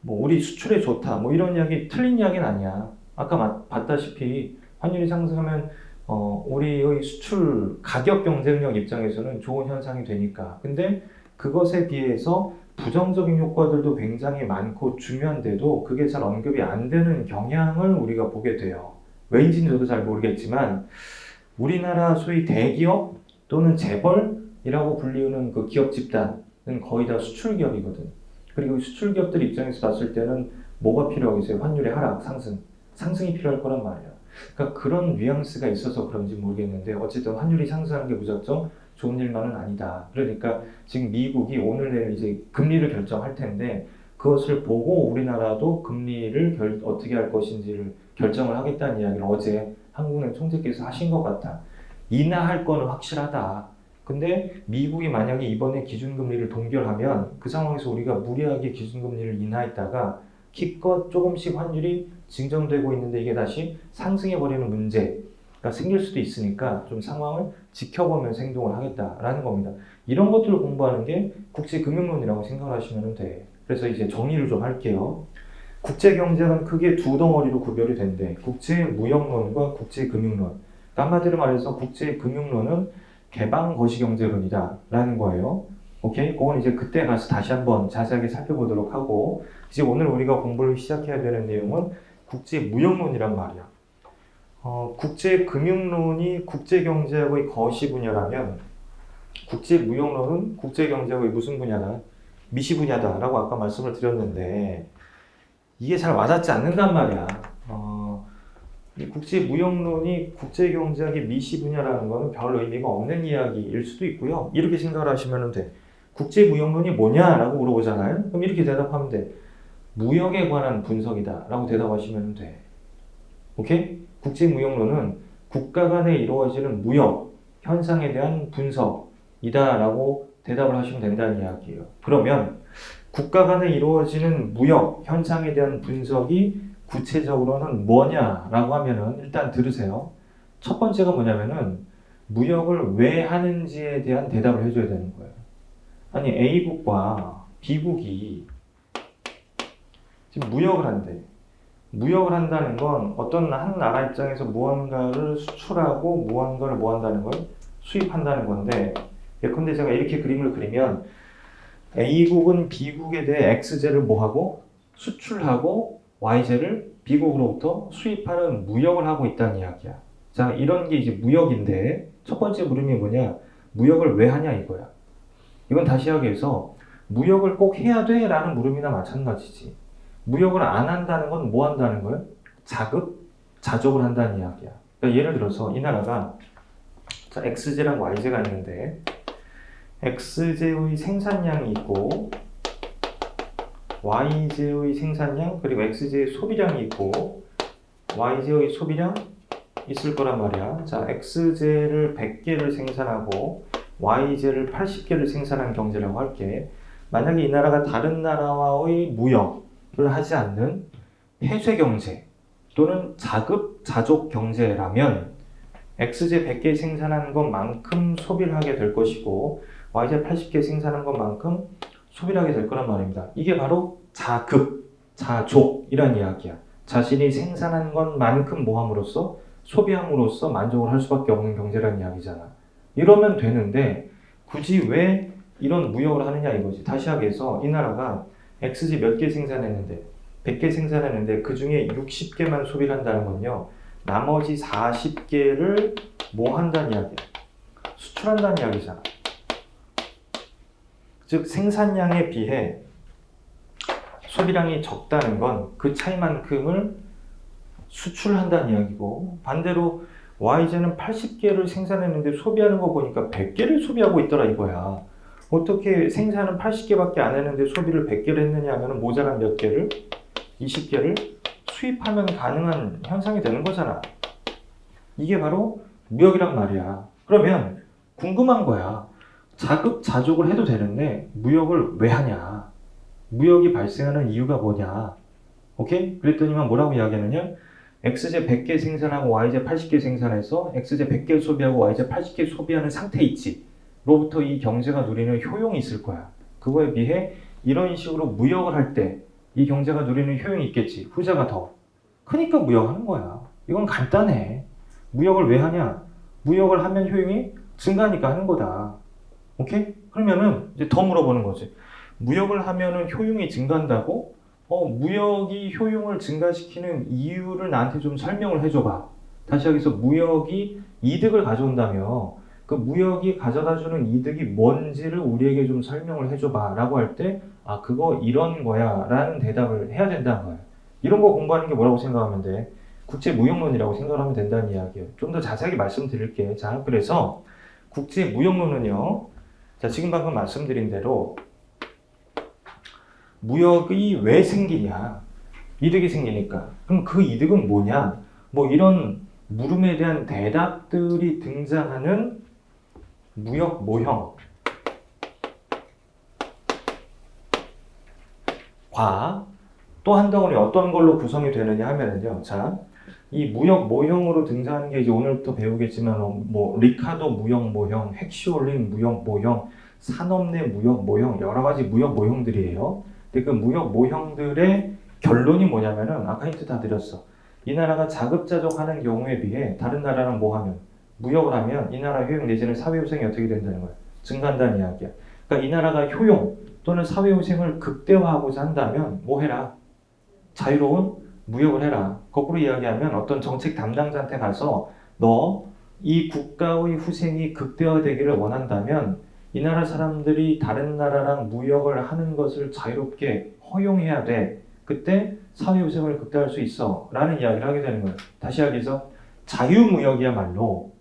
뭐 우리 수출에 좋다 뭐 이런 이야기 틀린 이야기는 아니야. 아까 봤다시피 환율이 상승하면 우리의 수출 가격 경쟁력 입장에서는 좋은 현상이 되니까. 근데 그것에 비해서 부정적인 효과들도 굉장히 많고 중요한데도 그게 잘 언급이 안 되는 경향을 우리가 보게 돼요. 왜인지는 저도 잘 모르겠지만 우리나라 소위 대기업 또는 재벌이라고 불리우는 그 기업 집단은 거의 다 수출 기업이거든. 그리고 수출 기업들 입장에서 봤을 때는 뭐가 필요하겠어요? 환율의 하락, 상승이 필요할 거란 말이야. 그러니까 그런 뉘앙스가 있어서 그런지 모르겠는데 어쨌든 환율이 상승하는 게 무작정 좋은 일만은 아니다. 그러니까 지금 미국이 오늘 내일 이제 금리를 결정할 텐데 그것을 보고 우리나라도 금리를 어떻게 할 것인지를 결정을 하겠다는 이야기를 어제 한국은행 총재께서 하신 것 같다. 인하할 거는 확실하다. 근데 미국이 만약에 이번에 기준금리를 동결하면 그 상황에서 우리가 무리하게 기준금리를 인하했다가 기껏 조금씩 환율이 진정되고 있는데 이게 다시 상승해버리는 문제가 생길 수도 있으니까 좀 상황을 지켜보면서 행동을 하겠다라는 겁니다. 이런 것들을 공부하는 게 국제금융론이라고 생각을 하시면 돼. 그래서 이제 정리를 좀 할게요. 국제경제는 크게 두 덩어리로 구별이 된대. 국제무역론과 국제금융론. 한마디로 말해서 국제금융론은 개방거시경제론이다 라는 거예요. 오케이? 그건 이제 그때 가서 다시 한번 자세하게 살펴보도록 하고 이제 오늘 우리가 공부를 시작해야 되는 내용은 국제무역론이란 말이야. 국제금융론이 국제경제학의 거시 분야라면 국제무역론은 국제경제학의 무슨 분야다? 미시 분야다라고 아까 말씀을 드렸는데 이게 잘 와닿지 않는단 말이야. 이 국제무역론이 국제경제학의 미시 분야라는 거는 별 의미가 없는 이야기일 수도 있고요. 이렇게 생각을 하시면 돼. 국제무역론이 뭐냐라고 물어보잖아요. 그럼 이렇게 대답하면 돼. 무역에 관한 분석이다 라고 대답하시면 돼. 오케이? 국제무역론은 국가 간에 이루어지는 무역 현상에 대한 분석이다 라고 대답을 하시면 된다는 이야기예요. 그러면 국가 간에 이루어지는 무역 현상에 대한 분석이 구체적으로는 뭐냐라고 하면은 일단 들으세요. 첫 번째가 뭐냐면은 무역을 왜 하는지에 대한 대답을 해줘야 되는 거예요. 아니 A국과 B국이 지금 무역을 한대. 무역을 한다는 건 어떤 한 나라 입장에서 무언가를 수출하고 무언가를 뭐 한다는 걸 수입한다는 건데 예컨대 제가 이렇게 그림을 그리면 A국은 B국에 대해 X제를 뭐하고 수출하고 Y제를 B국으로부터 수입하는 무역을 하고 있다는 이야기야. 자, 이런 게 이제 무역인데 첫 번째 물음이 뭐냐? 무역을 왜 하냐 이거야. 이건 다시 하기 위해서 무역을 꼭 해야 돼? 라는 물음이나 마찬가지지. 무역을 안 한다는 건 뭐 한다는 거예요? 자족을 한다는 이야기야. 그러니까 예를 들어서 이 나라가 자, X제랑 Y제가 있는데 X제의 생산량이 있고 Y제의 생산량 그리고 X제의 소비량이 있고 Y제의 소비량 있을 거란 말이야. 자, X제를 100개를 생산하고 Y제를 80개를 생산한 경제라고 할게. 만약에 이 나라가 다른 나라와의 무역을 하지 않는 폐쇄 경제 또는 자급 경제라면 X제 100개 생산한 것만큼 소비를 하게 될 것이고 Y제 80개 생산한 것만큼 소비를 하게 될 거란 말입니다. 이게 바로 자족이란 이야기야. 자신이 생산한 것만큼 모함으로써 소비함으로써 만족을 할 수밖에 없는 경제라는 이야기잖아. 이러면 되는데 굳이 왜 이런 무역을 하느냐 이거지. 다시 하기 위해서 이 나라가 X지 몇 개 생산했는데 100개 생산했는데 그 중에 60개만 소비를 한다는 건요. 나머지 40개를 뭐 한다는 이야기야. 수출한다는 이야기잖아. 즉 생산량에 비해 소비량이 적다는 건 그 차이만큼을 수출한다는 이야기고 반대로 Y제는 80개를 생산했는데 소비하는 거 보니까 100개를 소비하고 있더라 이거야. 어떻게 생산은 80개밖에 안 했는데 소비를 100개를 했느냐 하면 모자란 몇 개를 20개를 수입하면 가능한 현상이 되는 거잖아. 이게 바로 무역이란 말이야. 그러면 궁금한 거야. 자급자족을 해도 되는데 무역을 왜 하냐? 무역이 발생하는 이유가 뭐냐? 오케이? 그랬더니만 뭐라고 이야기하느냐? X제 100개 생산하고 Y제 80개 생산해서 X제 100개 소비하고 Y제 80개 소비하는 상태 있지. 로부터 이 경제가 누리는 효용이 있을 거야. 그거에 비해 이런 식으로 무역을 할 때 이 경제가 누리는 효용이 있겠지. 후자가 더. 그러니까 무역하는 거야. 이건 간단해. 무역을 왜 하냐? 무역을 하면 효용이 증가하니까 하는 거다. 오케이? 그러면은 이제 더 물어보는 거지. 무역을 하면은 효용이 증가한다고? 무역이 효용을 증가시키는 이유를 나한테 좀 설명을 해줘봐. 다시 하기 위해서 무역이 이득을 가져온다며 그 무역이 가져다주는 이득이 뭔지를 우리에게 좀 설명을 해줘봐 라고 할 때 그거 이런 거야 라는 대답을 해야 된다는 거야. 이런 거 공부하는 게 뭐라고 생각하면 돼? 국제무역론이라고 생각하면 된다는 이야기예요. 좀 더 자세하게 말씀드릴게요. 자, 그래서 국제무역론은요. 자, 지금 방금 말씀드린 대로 무역이 왜 생기냐? 이득이 생기니까. 그럼 그 이득은 뭐냐? 뭐 이런 물음에 대한 대답들이 등장하는 무역 모형과 또 한 덩어리 어떤 걸로 구성이 되느냐 하면은요. 자, 이 무역 모형으로 등장하는 게 이제 오늘부터 배우겠지만 뭐 리카도 무역 모형, 핵시올린 무역 모형, 산업내 무역 모형 여러 가지 무역 모형들이에요. 근데 그 무역 모형들의 결론이 뭐냐면은 아까 힌트 다 드렸어. 이 나라가 자급자족하는 경우에 비해 다른 나라랑 뭐 하면 무역을 하면 이 나라 효용 내지는 사회효생이 어떻게 된다는 거야? 증가한다는 이야기야. 그러니까 이 나라가 효용 또는 사회효생을 극대화하고자 한다면 뭐 해라? 자유로운 무역을 해라. 거꾸로 이야기하면 어떤 정책 담당자한테 가서 너 이 국가의 후생이 극대화되기를 원한다면 이 나라 사람들이 다른 나라랑 무역을 하는 것을 자유롭게 허용해야 돼. 그때 사회효생을 극대화할 수 있어. 라는 이야기를 하게 되는 거예요. 다시 하기해서 자유무역이야말로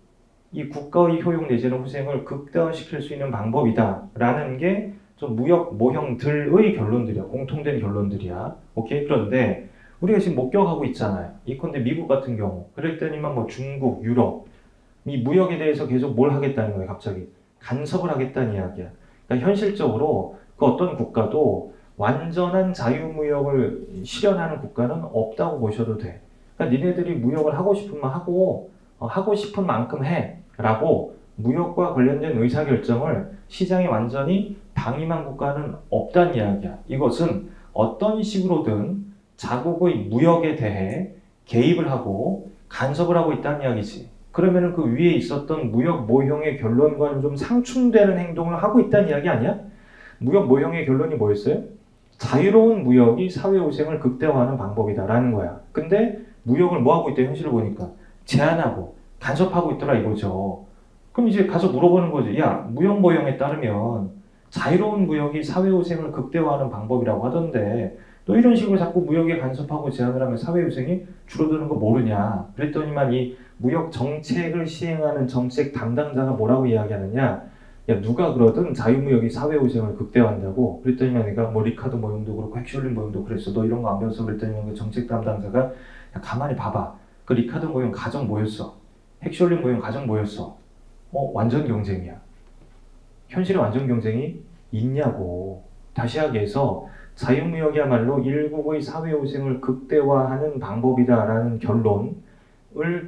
이 국가의 효용 내지는 후생을 극대화시킬 수 있는 방법이다. 라는 게 좀 무역 모형들의 결론들이야. 공통된 결론들이야. 오케이? 그런데 우리가 지금 목격하고 있잖아요. 이컨대 미국 같은 경우. 그랬더니만 뭐 중국, 유럽. 이 무역에 대해서 계속 뭘 하겠다는 거예요. 갑자기. 간섭을 하겠다는 이야기야. 그러니까 현실적으로 그 어떤 국가도 완전한 자유무역을 실현하는 국가는 없다고 보셔도 돼. 그러니까 니네들이 무역을 하고 싶으면 하고 하고 싶은 만큼 해 라고 무역과 관련된 의사결정을 시장이 완전히 방임한 국가는 없다는 이야기야. 이것은 어떤 식으로든 자국의 무역에 대해 개입을 하고 간섭을 하고 있다는 이야기지. 그러면 그 위에 있었던 무역 모형의 결론과는 좀 상충되는 행동을 하고 있다는 이야기 아니야? 무역 모형의 결론이 뭐였어요? 자유로운 무역이 사회효생을 극대화하는 방법이다라는 거야. 근데 무역을 뭐 하고 있다 현실을 보니까 제한하고 간섭하고 있더라 이거죠. 그럼 이제 가서 물어보는 거지. 야, 무역 모형에 따르면 자유로운 무역이 사회효생을 극대화하는 방법이라고 하던데 또 이런 식으로 자꾸 무역에 간섭하고 제한을 하면 사회효생이 줄어드는 거 모르냐. 그랬더니만 이 무역 정책을 시행하는 정책 담당자가 뭐라고 이야기하느냐. 야, 누가 그러든 자유무역이 사회효생을 극대화한다고. 그랬더니만 내가 뭐 리카도 모형도 그렇고 핵시올린 모형도 그랬어. 너 이런 거 안 배웠어? 그랬더니만 그 정책 담당자가 야, 가만히 봐봐. 그 리카도 모형 가정 뭐였어? 핵시올린 모형 가정 뭐였어? 완전 경쟁이야. 현실에 완전 경쟁이 있냐고. 다시 하기해서 자유무역이야말로 일국의 사회효생을 극대화하는 방법이다라는 결론을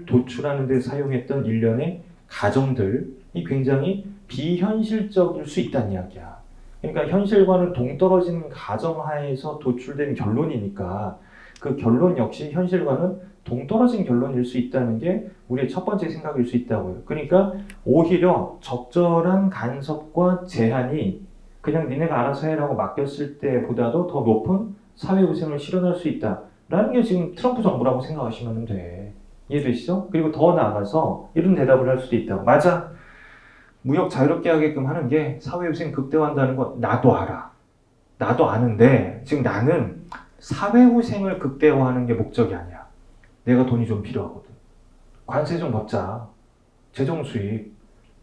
도출하는 데 사용했던 일련의 가정들이 굉장히 비현실적일 수 있다는 이야기야. 그러니까 현실과는 동떨어진 가정하에서 도출된 결론이니까 그 결론 역시 현실과는 동떨어진 결론일 수 있다는 게 우리의 첫 번째 생각일 수 있다고요. 그러니까 오히려 적절한 간섭과 제한이 그냥 니네가 알아서 해라고 맡겼을 때보다도 더 높은 사회효생을 실현할 수 있다라는 게 지금 트럼프 정부라고 생각하시면 돼. 이해되시죠? 그리고 더 나아가서 이런 대답을 할 수도 있다고. 맞아. 무역 자유롭게 하게끔 하는 게 사회효생 극대화한다는 거 나도 알아. 나도 아는데 지금 나는 사회효생을 극대화하는 게 목적이 아니야. 내가 돈이 좀 필요하거든. 관세 좀 받자. 재정 수입.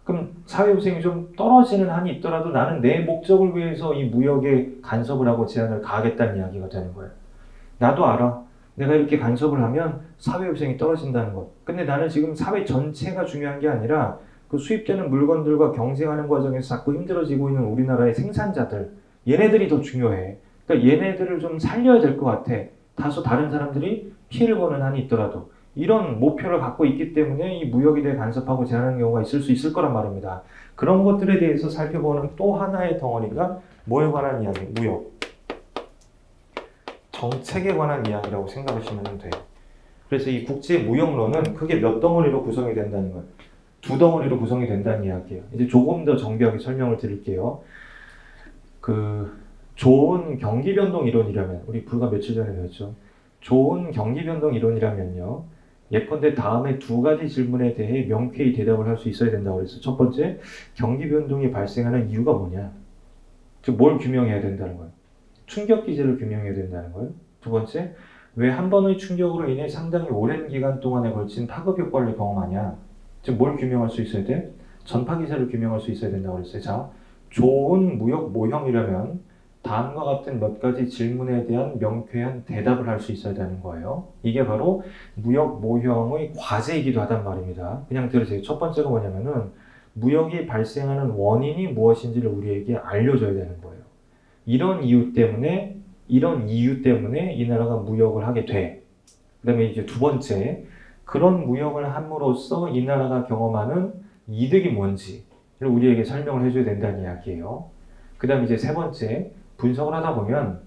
그럼 사회효생이 좀 떨어지는 한이 있더라도 나는 내 목적을 위해서 이 무역에 간섭을 하고 제한을 가하겠다는 이야기가 되는 거예요. 나도 알아. 내가 이렇게 간섭을 하면 사회효생이 떨어진다는 것. 근데 나는 지금 사회 전체가 중요한 게 아니라 그 수입되는 물건들과 경쟁하는 과정에서 자꾸 힘들어지고 있는 우리나라의 생산자들. 얘네들이 더 중요해. 그러니까 얘네들을 좀 살려야 될 것 같아. 다소 다른 사람들이 피해를 보는 한이 있더라도. 이런 목표를 갖고 있기 때문에 이 무역에 대해 간섭하고 제한하는 경우가 있을 수 있을 거란 말입니다. 그런 것들에 대해서 살펴보는 또 하나의 덩어리가 뭐에 관한 이야기? 무역. 정책에 관한 이야기라고 생각하시면 돼요. 그래서 이 국제무역론은 크게 몇 덩어리로 구성이 된다는 거예요. 두 덩어리로 구성이 된다는 이야기예요. 이제 조금 더 정교하게 설명을 드릴게요. 좋은 경기변동 이론이라면, 우리 불과 며칠 전에 배웠죠. 좋은 경기변동 이론이라면요. 예컨대 다음에 두 가지 질문에 대해 명쾌히 대답을 할 수 있어야 된다고 그랬어. 첫 번째, 경기변동이 발생하는 이유가 뭐냐? 즉, 뭘 규명해야 된다는 거예요? 충격 기제를 규명해야 된다는 거예요. 두 번째, 왜 한 번의 충격으로 인해 상당히 오랜 기간 동안에 걸친 파급 효과를 경험하냐? 즉 뭘 규명할 수 있어야 돼? 전파 기세를 규명할 수 있어야 된다고 그랬어요. 자, 좋은 무역 모형이라면 다음과 같은 몇 가지 질문에 대한 명쾌한 대답을 할 수 있어야 되는 거예요. 이게 바로 무역 모형의 과제이기도 하단 말입니다. 그냥 들으세요. 첫 번째가 뭐냐면은 무역이 발생하는 원인이 무엇인지를 우리에게 알려줘야 되는 거예요. 이런 이유 때문에 이 나라가 무역을 하게 돼. 그 다음에 이제 두 번째, 그런 무역을 함으로써 이 나라가 경험하는 이득이 뭔지를 우리에게 설명을 해줘야 된다는 이야기예요. 그 다음에 이제 세 번째, 분석을 하다 보면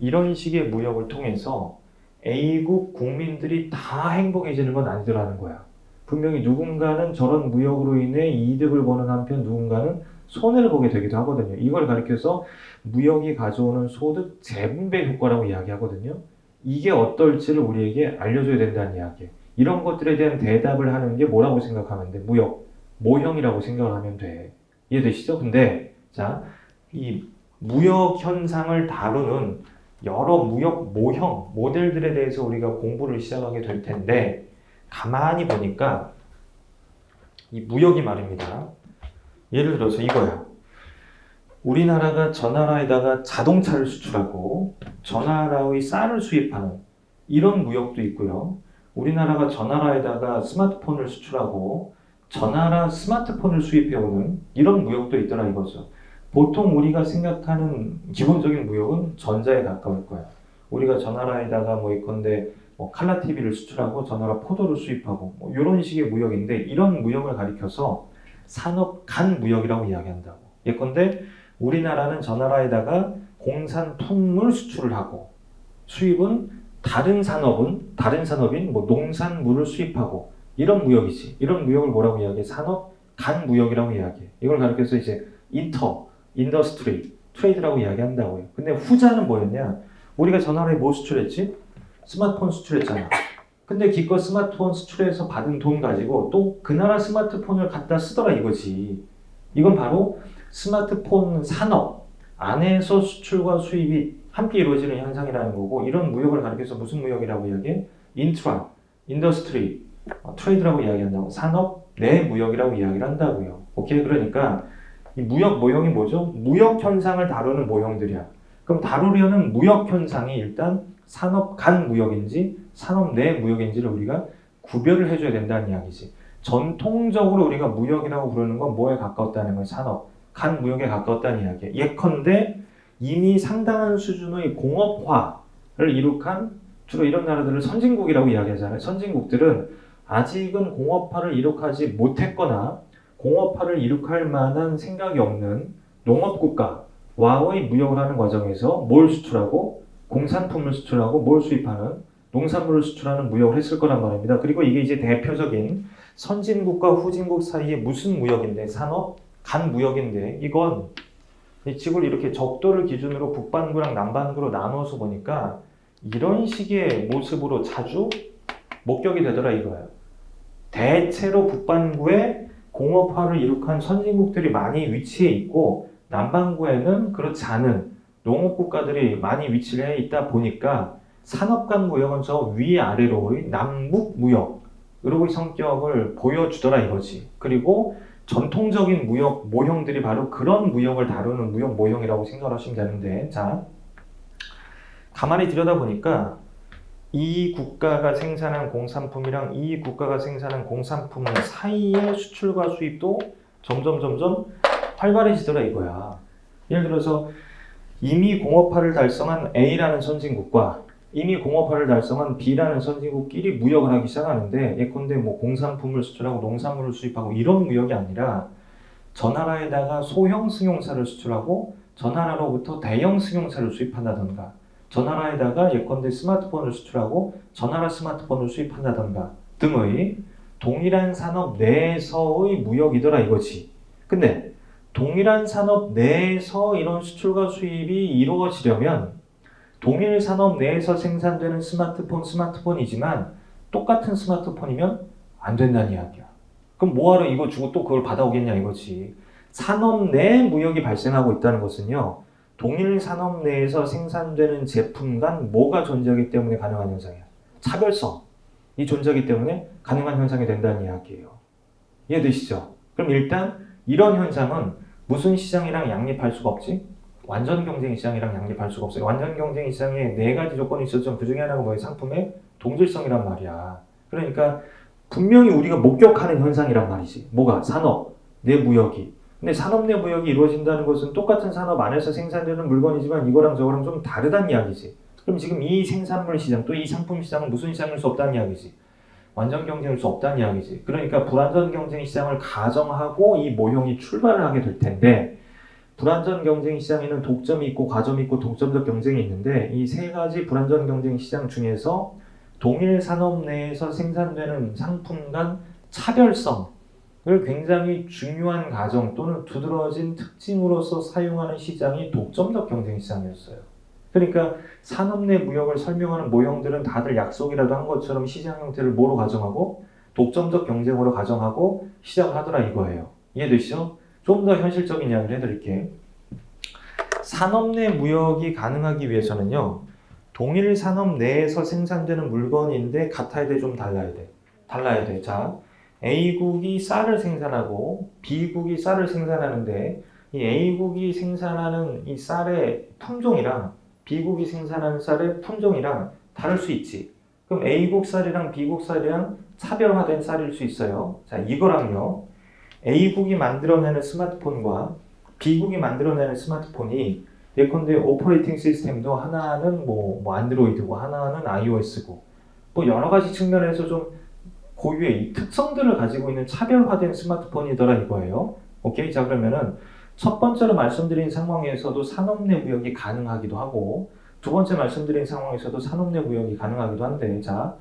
이런 식의 무역을 통해서 A국 국민들이 다 행복해지는 건 아니더라는 거야. 분명히 누군가는 저런 무역으로 인해 이득을 보는 한편 누군가는 손해를 보게 되기도 하거든요. 이걸 가리켜서 무역이 가져오는 소득 재분배 효과라고 이야기하거든요. 이게 어떨지를 우리에게 알려줘야 된다는 이야기예요. 이런 것들에 대한 대답을 하는 게 뭐라고 생각하면 돼? 무역, 모형이라고 생각을 하면 돼. 이해되시죠? 근데 자, 이 무역 현상을 다루는 여러 무역 모형, 모델들에 대해서 우리가 공부를 시작하게 될 텐데 가만히 보니까 이 무역이 말입니다. 예를 들어서 이거야. 우리나라가 저 나라에다가 자동차를 수출하고 저 나라의 쌀을 수입하는 이런 무역도 있고요. 우리나라가 저 나라에다가 스마트폰을 수출하고 저 나라 스마트폰을 수입해오는 이런 무역도 있더라 이거죠. 보통 우리가 생각하는 기본적인 무역은 전자에 가까울 거야. 우리가 저 나라에다가 뭐 예컨대 칼라 TV를 수출하고 저 나라 포도를 수입하고 이런 식의 무역인데 이런 무역을 가리켜서 산업 간 무역이라고 이야기한다고. 예컨대 우리나라는 저 나라에다가 공산품을 수출을 하고 수입은 다른 산업인 뭐 농산물을 수입하고 이런 무역이지. 이런 무역을 뭐라고 이야기해? 산업 간 무역이라고 이야기해. 이걸 가리켜서 이제 인더스트리, 트레이드라고 이야기한다고요. 근데 후자는 뭐였냐? 우리가 저 나라에 뭐 수출했지? 스마트폰 수출했잖아. 근데 기껏 스마트폰 수출해서 받은 돈 가지고 또 그 나라 스마트폰을 갖다 쓰더라 이거지. 이건 바로 스마트폰 산업 안에서 수출과 수입이 함께 이루어지는 현상이라는 거고 이런 무역을 가리켜서 무슨 무역이라고 이야기해? 인더스트리, 트레이드라고 이야기한다고. 산업 내 무역이라고 이야기를 한다고요. 오케이? 그러니까 이 무역 모형이 뭐죠? 무역 현상을 다루는 모형들이야. 그럼 다루려는 무역 현상이 일단 산업 간 무역인지 산업 내 무역인지를 우리가 구별을 해줘야 된다는 이야기지. 전통적으로 우리가 무역이라고 부르는 건 뭐에 가까웠다는 거예요? 산업 간 무역에 가까웠다는 이야기예요. 예컨대 이미 상당한 수준의 공업화를 이룩한 주로 이런 나라들을 선진국이라고 이야기하잖아요. 선진국들은 아직은 공업화를 이룩하지 못했거나 공업화를 이룩할 만한 생각이 없는 농업국가와의 무역을 하는 과정에서 뭘 수출하고 공산품을 수출하고 뭘 수입하는 농산물을 수출하는 무역을 했을 거란 말입니다. 그리고 이게 이제 대표적인 선진국과 후진국 사이에 무슨 무역인데 산업 간 무역인데 이건 이 지구를 이렇게 적도를 기준으로 북반구랑 남반구로 나누어서 보니까 이런 식의 모습으로 자주 목격이 되더라 이거예요. 대체로 북반구에 공업화를 이룩한 선진국들이 많이 위치해 있고 남반구에는 그렇지 않은 농업국가들이 많이 위치를 해 있다 보니까 산업 간 무역은 저 위아래로의 남북 무역으로의 성격을 보여주더라 이거지. 그리고 전통적인 무역 모형들이 바로 그런 무역을 다루는 무역 모형이라고 생각하시면 되는데 자 가만히 들여다보니까 이 국가가 생산한 공산품이랑 이 국가가 생산한 공산품 사이의 수출과 수입도 점점 활발해지더라 이거야. 예를 들어서 이미 공업화를 달성한 A라는 선진국과 이미 공업화를 달성한 B라는 선진국끼리 무역을 하기 시작하는데 예컨대 뭐 공산품을 수출하고 농산물을 수입하고 이런 무역이 아니라 저 나라에다가 소형 승용차를 수출하고 저 나라로부터 대형 승용차를 수입한다던가 저 나라에다가 예컨대 스마트폰을 수출하고 저 나라 스마트폰을 수입한다던가 등의 동일한 산업 내에서의 무역이더라 이거지. 근데 동일한 산업 내에서 이런 수출과 수입이 이루어지려면 동일 산업 내에서 생산되는 스마트폰이지만 똑같은 스마트폰이면 안 된다는 이야기야. 그럼 뭐하러 이거 주고 또 그걸 받아오겠냐 이거지. 산업 내 무역이 발생하고 있다는 것은요. 동일 산업 내에서 생산되는 제품 간 뭐가 존재하기 때문에 가능한 현상이야? 차별성이 존재하기 때문에 가능한 현상이 된다는 이야기예요. 이해되시죠? 그럼 일단 이런 현상은 무슨 시장이랑 양립할 수가 없지? 완전 경쟁 시장이랑 양립할 수가 없어요. 완전 경쟁 시장에 네 가지 조건이 있었죠. 그 중에 하나가 뭐예요? 상품의 동질성이란 말이야. 그러니까 분명히 우리가 목격하는 현상이란 말이지. 뭐가? 산업 내 무역이. 근데 산업 내 무역이 이루어진다는 것은 똑같은 산업 안에서 생산되는 물건이지만 이거랑 저거랑 좀 다르다는 이야기지. 그럼 지금 이 생산물 시장 또 이 상품 시장은 무슨 시장일 수 없다는 이야기지. 완전 경쟁일 수 없다는 이야기지. 그러니까 불완전 경쟁 시장을 가정하고 이 모형이 출발을 하게 될 텐데 불완전 경쟁 시장에는 독점이 있고 가점이 있고 독점적 경쟁이 있는데 이 세 가지 불완전 경쟁 시장 중에서 동일 산업 내에서 생산되는 상품 간 차별성을 굉장히 중요한 가정 또는 두드러진 특징으로서 사용하는 시장이 독점적 경쟁 시장이었어요. 그러니까 산업 내 무역을 설명하는 모형들은 다들 약속이라도 한 것처럼 시장 형태를 뭐로 가정하고 독점적 경쟁으로 가정하고 시작을 하더라 이거예요. 이해되시죠? 좀 더 현실적인 이야기를 해드릴게. 산업 내 무역이 가능하기 위해서는요. 동일 산업 내에서 생산되는 물건인데 같아야 돼, 좀 달라야 돼. 달라야 돼. 자, A국이 쌀을 생산하고 B국이 쌀을 생산하는데 이 A국이 생산하는 이 쌀의 품종이랑 B국이 생산하는 쌀의 품종이랑 다를 수 있지. 그럼 A국 쌀이랑 B국 쌀이랑 차별화된 쌀일 수 있어요. 자, 이거랑요. A국이 만들어내는 스마트폰과 B국이 만들어내는 스마트폰이 예컨대 오퍼레이팅 시스템도 하나는 뭐 안드로이드고 하나는 iOS고 뭐 여러 가지 측면에서 좀 고유의 특성들을 가지고 있는 차별화된 스마트폰이더라 이거예요. 오케이? 자, 그러면은 첫 번째로 말씀드린 상황에서도 산업 내 무역이 가능하기도 하고 두 번째 말씀드린 상황에서도 산업 내 무역이 가능하기도 한데 자,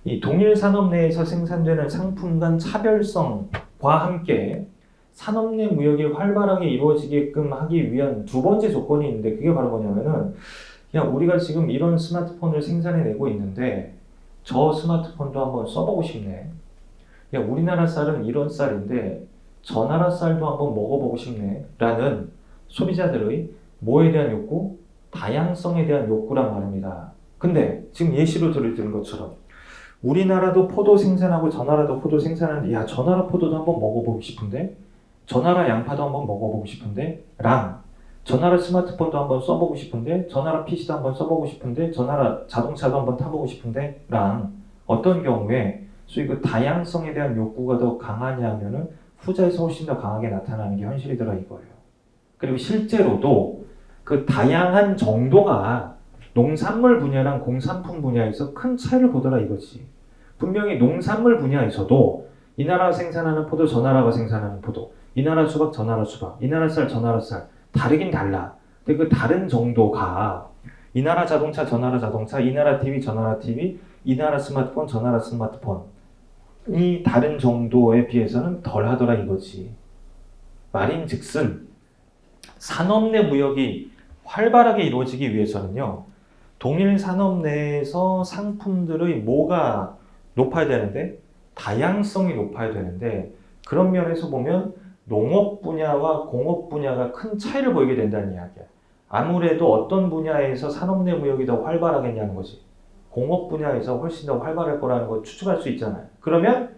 이 동일 산업 내에서 생산되는 상품 간 차별성과 함께 산업 내 무역이 활발하게 이루어지게끔 하기 위한 두 번째 조건이 있는데 그게 바로 뭐냐면은 야, 우리가 지금 이런 스마트폰을 생산해내고 있는데 저 스마트폰도 한번 써보고 싶네. 야, 우리나라 쌀은 이런 쌀인데 저 나라 쌀도 한번 먹어보고 싶네 라는 소비자들의 뭐에 대한 욕구? 다양성에 대한 욕구란 말입니다. 근데 지금 예시로 들은 것처럼 우리나라도 포도 생산하고 저 나라도 포도 생산하는데 야, 저 나라 포도도 한번 먹어보고 싶은데 저 나라 양파도 한번 먹어보고 싶은데 랑 저 나라 스마트폰도 한번 써보고 싶은데 저 나라 PC도 한번 써보고 싶은데 저 나라 자동차도 한번 타보고 싶은데 랑 어떤 경우에 소위 그 다양성에 대한 욕구가 더 강하냐면은 후자에서 훨씬 더 강하게 나타나는 게 현실이더라 이거예요. 그리고 실제로도 그 다양한 정도가 농산물 분야랑 공산품 분야에서 큰 차이를 보더라 이거지. 분명히 농산물 분야에서도 이 나라가 생산하는 포도 저 나라가 생산하는 포도 이 나라 수박 저 나라 수박 이 나라 쌀 저 나라 쌀 다르긴 달라. 근데 그 다른 정도가 이 나라 자동차 저 나라 자동차 이 나라 TV 저 나라 TV 이 나라 스마트폰 저 나라 스마트폰 이 다른 정도에 비해서는 덜 하더라 이거지. 말인즉슨 산업 내 무역이 활발하게 이루어지기 위해서는요. 동일 산업 내에서 상품들의 뭐가 높아야 되는데 다양성이 높아야 되는데 그런 면에서 보면 농업 분야와 공업 분야가 큰 차이를 보이게 된다는 이야기야. 아무래도 어떤 분야에서 산업 내 무역이 더 활발하겠냐는 거지. 공업 분야에서 훨씬 더 활발할 거라는 거 추측할 수 있잖아요. 그러면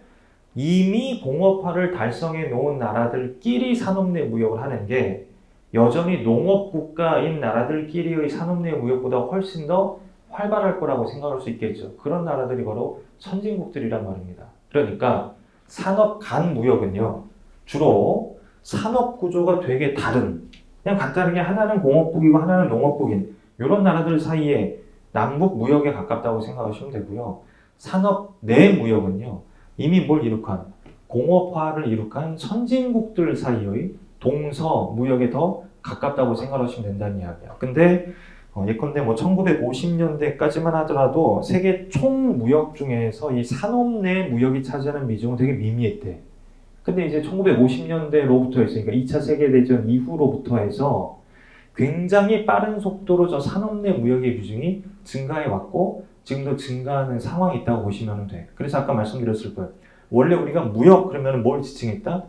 이미 공업화를 달성해 놓은 나라들끼리 산업 내 무역을 하는 게 여전히 농업 국가인 나라들끼리의 산업 내 무역보다 훨씬 더 활발할 거라고 생각할 수 있겠죠. 그런 나라들이 바로 선진국들이란 말입니다. 그러니까 산업 간 무역은요. 주로 산업 구조가 되게 다른 그냥 간단하게 하나는 공업국이고 하나는 농업국인 이런 나라들 사이에 남북 무역에 가깝다고 생각하시면 되고요. 산업 내 무역은요. 이미 뭘 이룩한 공업화를 이룩한 선진국들 사이의 동서 무역에 더 가깝다고 생각하시면 된다는 이야기야. 근데 예컨대 뭐 1950년대까지만 하더라도 세계 총 무역 중에서 이 산업 내 무역이 차지하는 비중은 되게 미미했대. 근데 이제 1950년대로부터 해서 그러니까 2차 세계대전 이후로부터 해서 굉장히 빠른 속도로 저 산업 내 무역의 비중이 증가해 왔고 지금도 증가하는 상황이 있다고 보시면 돼. 그래서 아까 말씀드렸을 거예요. 원래 우리가 무역 그러면 뭘 지칭했다?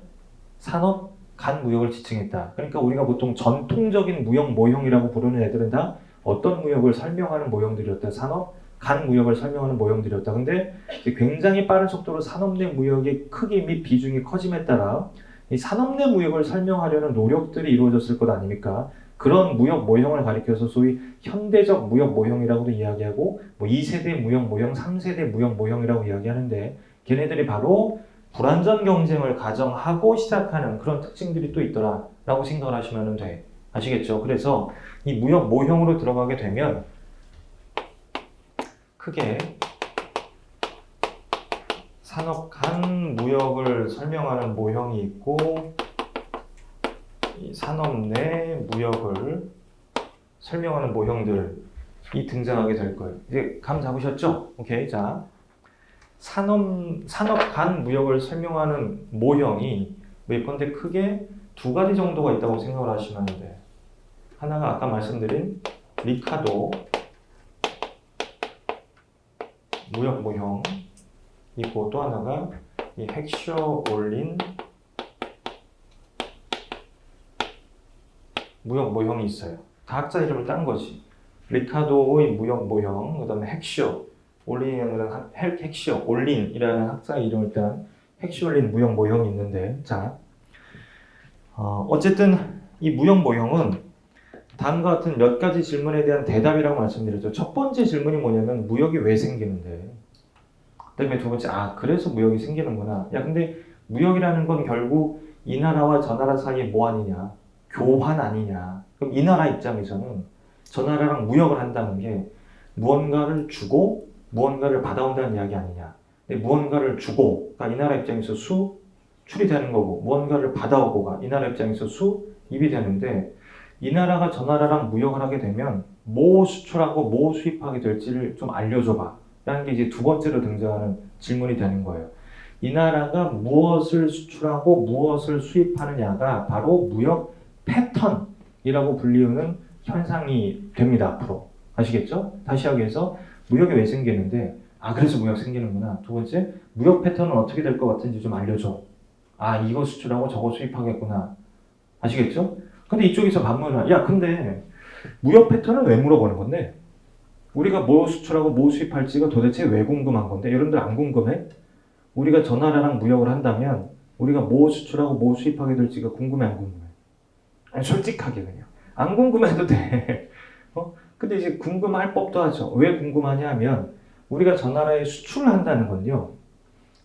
산업 간 무역을 지칭했다. 그러니까 우리가 보통 전통적인 무역 모형이라고 부르는 애들은 다 어떤 무역을 설명하는 모형들이었다. 산업 간 무역을 설명하는 모형들이었다. 근데 굉장히 빠른 속도로 산업 내 무역의 크기 및 비중이 커짐에 따라 이 산업 내 무역을 설명하려는 노력들이 이루어졌을 것 아닙니까? 그런 무역 모형을 가리켜서 소위 현대적 무역 모형이라고도 이야기하고 뭐 2세대 무역 모형, 3세대 무역 모형이라고 이야기하는데 걔네들이 바로 불완전 경쟁을 가정하고 시작하는 그런 특징들이 또 있더라라고 생각을 하시면 돼. 아시겠죠? 그래서 이 무역 모형으로 들어가게 되면 크게 산업 간 무역을 설명하는 모형이 있고 이 산업 내 무역을 설명하는 모형들이 등장하게 될 거예요. 이제 감 잡으셨죠? 오케이. 자, 산업 간 무역을 설명하는 모형이 예컨대 크게 두 가지 정도가 있다고 생각을 하시면 돼. 하나가 아까 말씀드린 리카도 무역 모형 있고 또 하나가 이 헥셔 올린 무역 모형이 있어요. 다 학자 이름을 딴 거지. 리카도의 무역 모형, 그 다음에 헥셔 올린이라는 학자의 이름을 딴 헥셔 올린 무역 모형이 있는데, 자, 어쨌든 이 무역 모형은 다음과 같은 몇 가지 질문에 대한 대답이라고 말씀드렸죠. 첫 번째 질문이 뭐냐면 무역이 왜 생기는데, 그 다음에 두 번째, 그래서 무역이 생기는구나. 야, 근데 무역이라는 건 결국 이 나라와 저 나라 사이에 뭐 아니냐? 교환 아니냐? 그럼 이 나라 입장에서는 저 나라랑 무역을 한다는 게 무언가를 주고 무언가를 받아온다는 이야기 아니냐? 근데 무언가를 주고가 이 나라 입장에서 수출이 되는 거고 무언가를 받아오고가 이 나라 입장에서 수입이 되는데 이 나라가 저 나라랑 무역을 하게 되면 뭐 수출하고 뭐 수입하게 될지를 좀 알려줘봐 라는 게 이제 두 번째로 등장하는 질문이 되는 거예요. 이 나라가 무엇을 수출하고 무엇을 수입하느냐가 바로 무역 패턴이라고 불리우는 현상이 됩니다. 앞으로. 아시겠죠? 다시 하기 위해서 무역이 왜 생기는데 그래서 무역 생기는구나. 두 번째, 무역 패턴은 어떻게 될 것 같은지 좀 알려줘. 이거 수출하고 저거 수입하겠구나. 아시겠죠? 근데 이쪽에서 반문을 근데 무역 패턴은 왜 물어보는 건데? 우리가 뭐 수출하고 뭐 수입할지가 도대체 왜 궁금한 건데? 여러분들 안 궁금해? 우리가 저 나라랑 무역을 한다면 우리가 뭐 수출하고 뭐 수입하게 될지가 궁금해 안 궁금해? 아니, 솔직하게 그냥. 안 궁금해도 돼. 근데 이제 궁금할 법도 하죠. 왜 궁금하냐 하면 우리가 저 나라에 수출을 한다는 건요.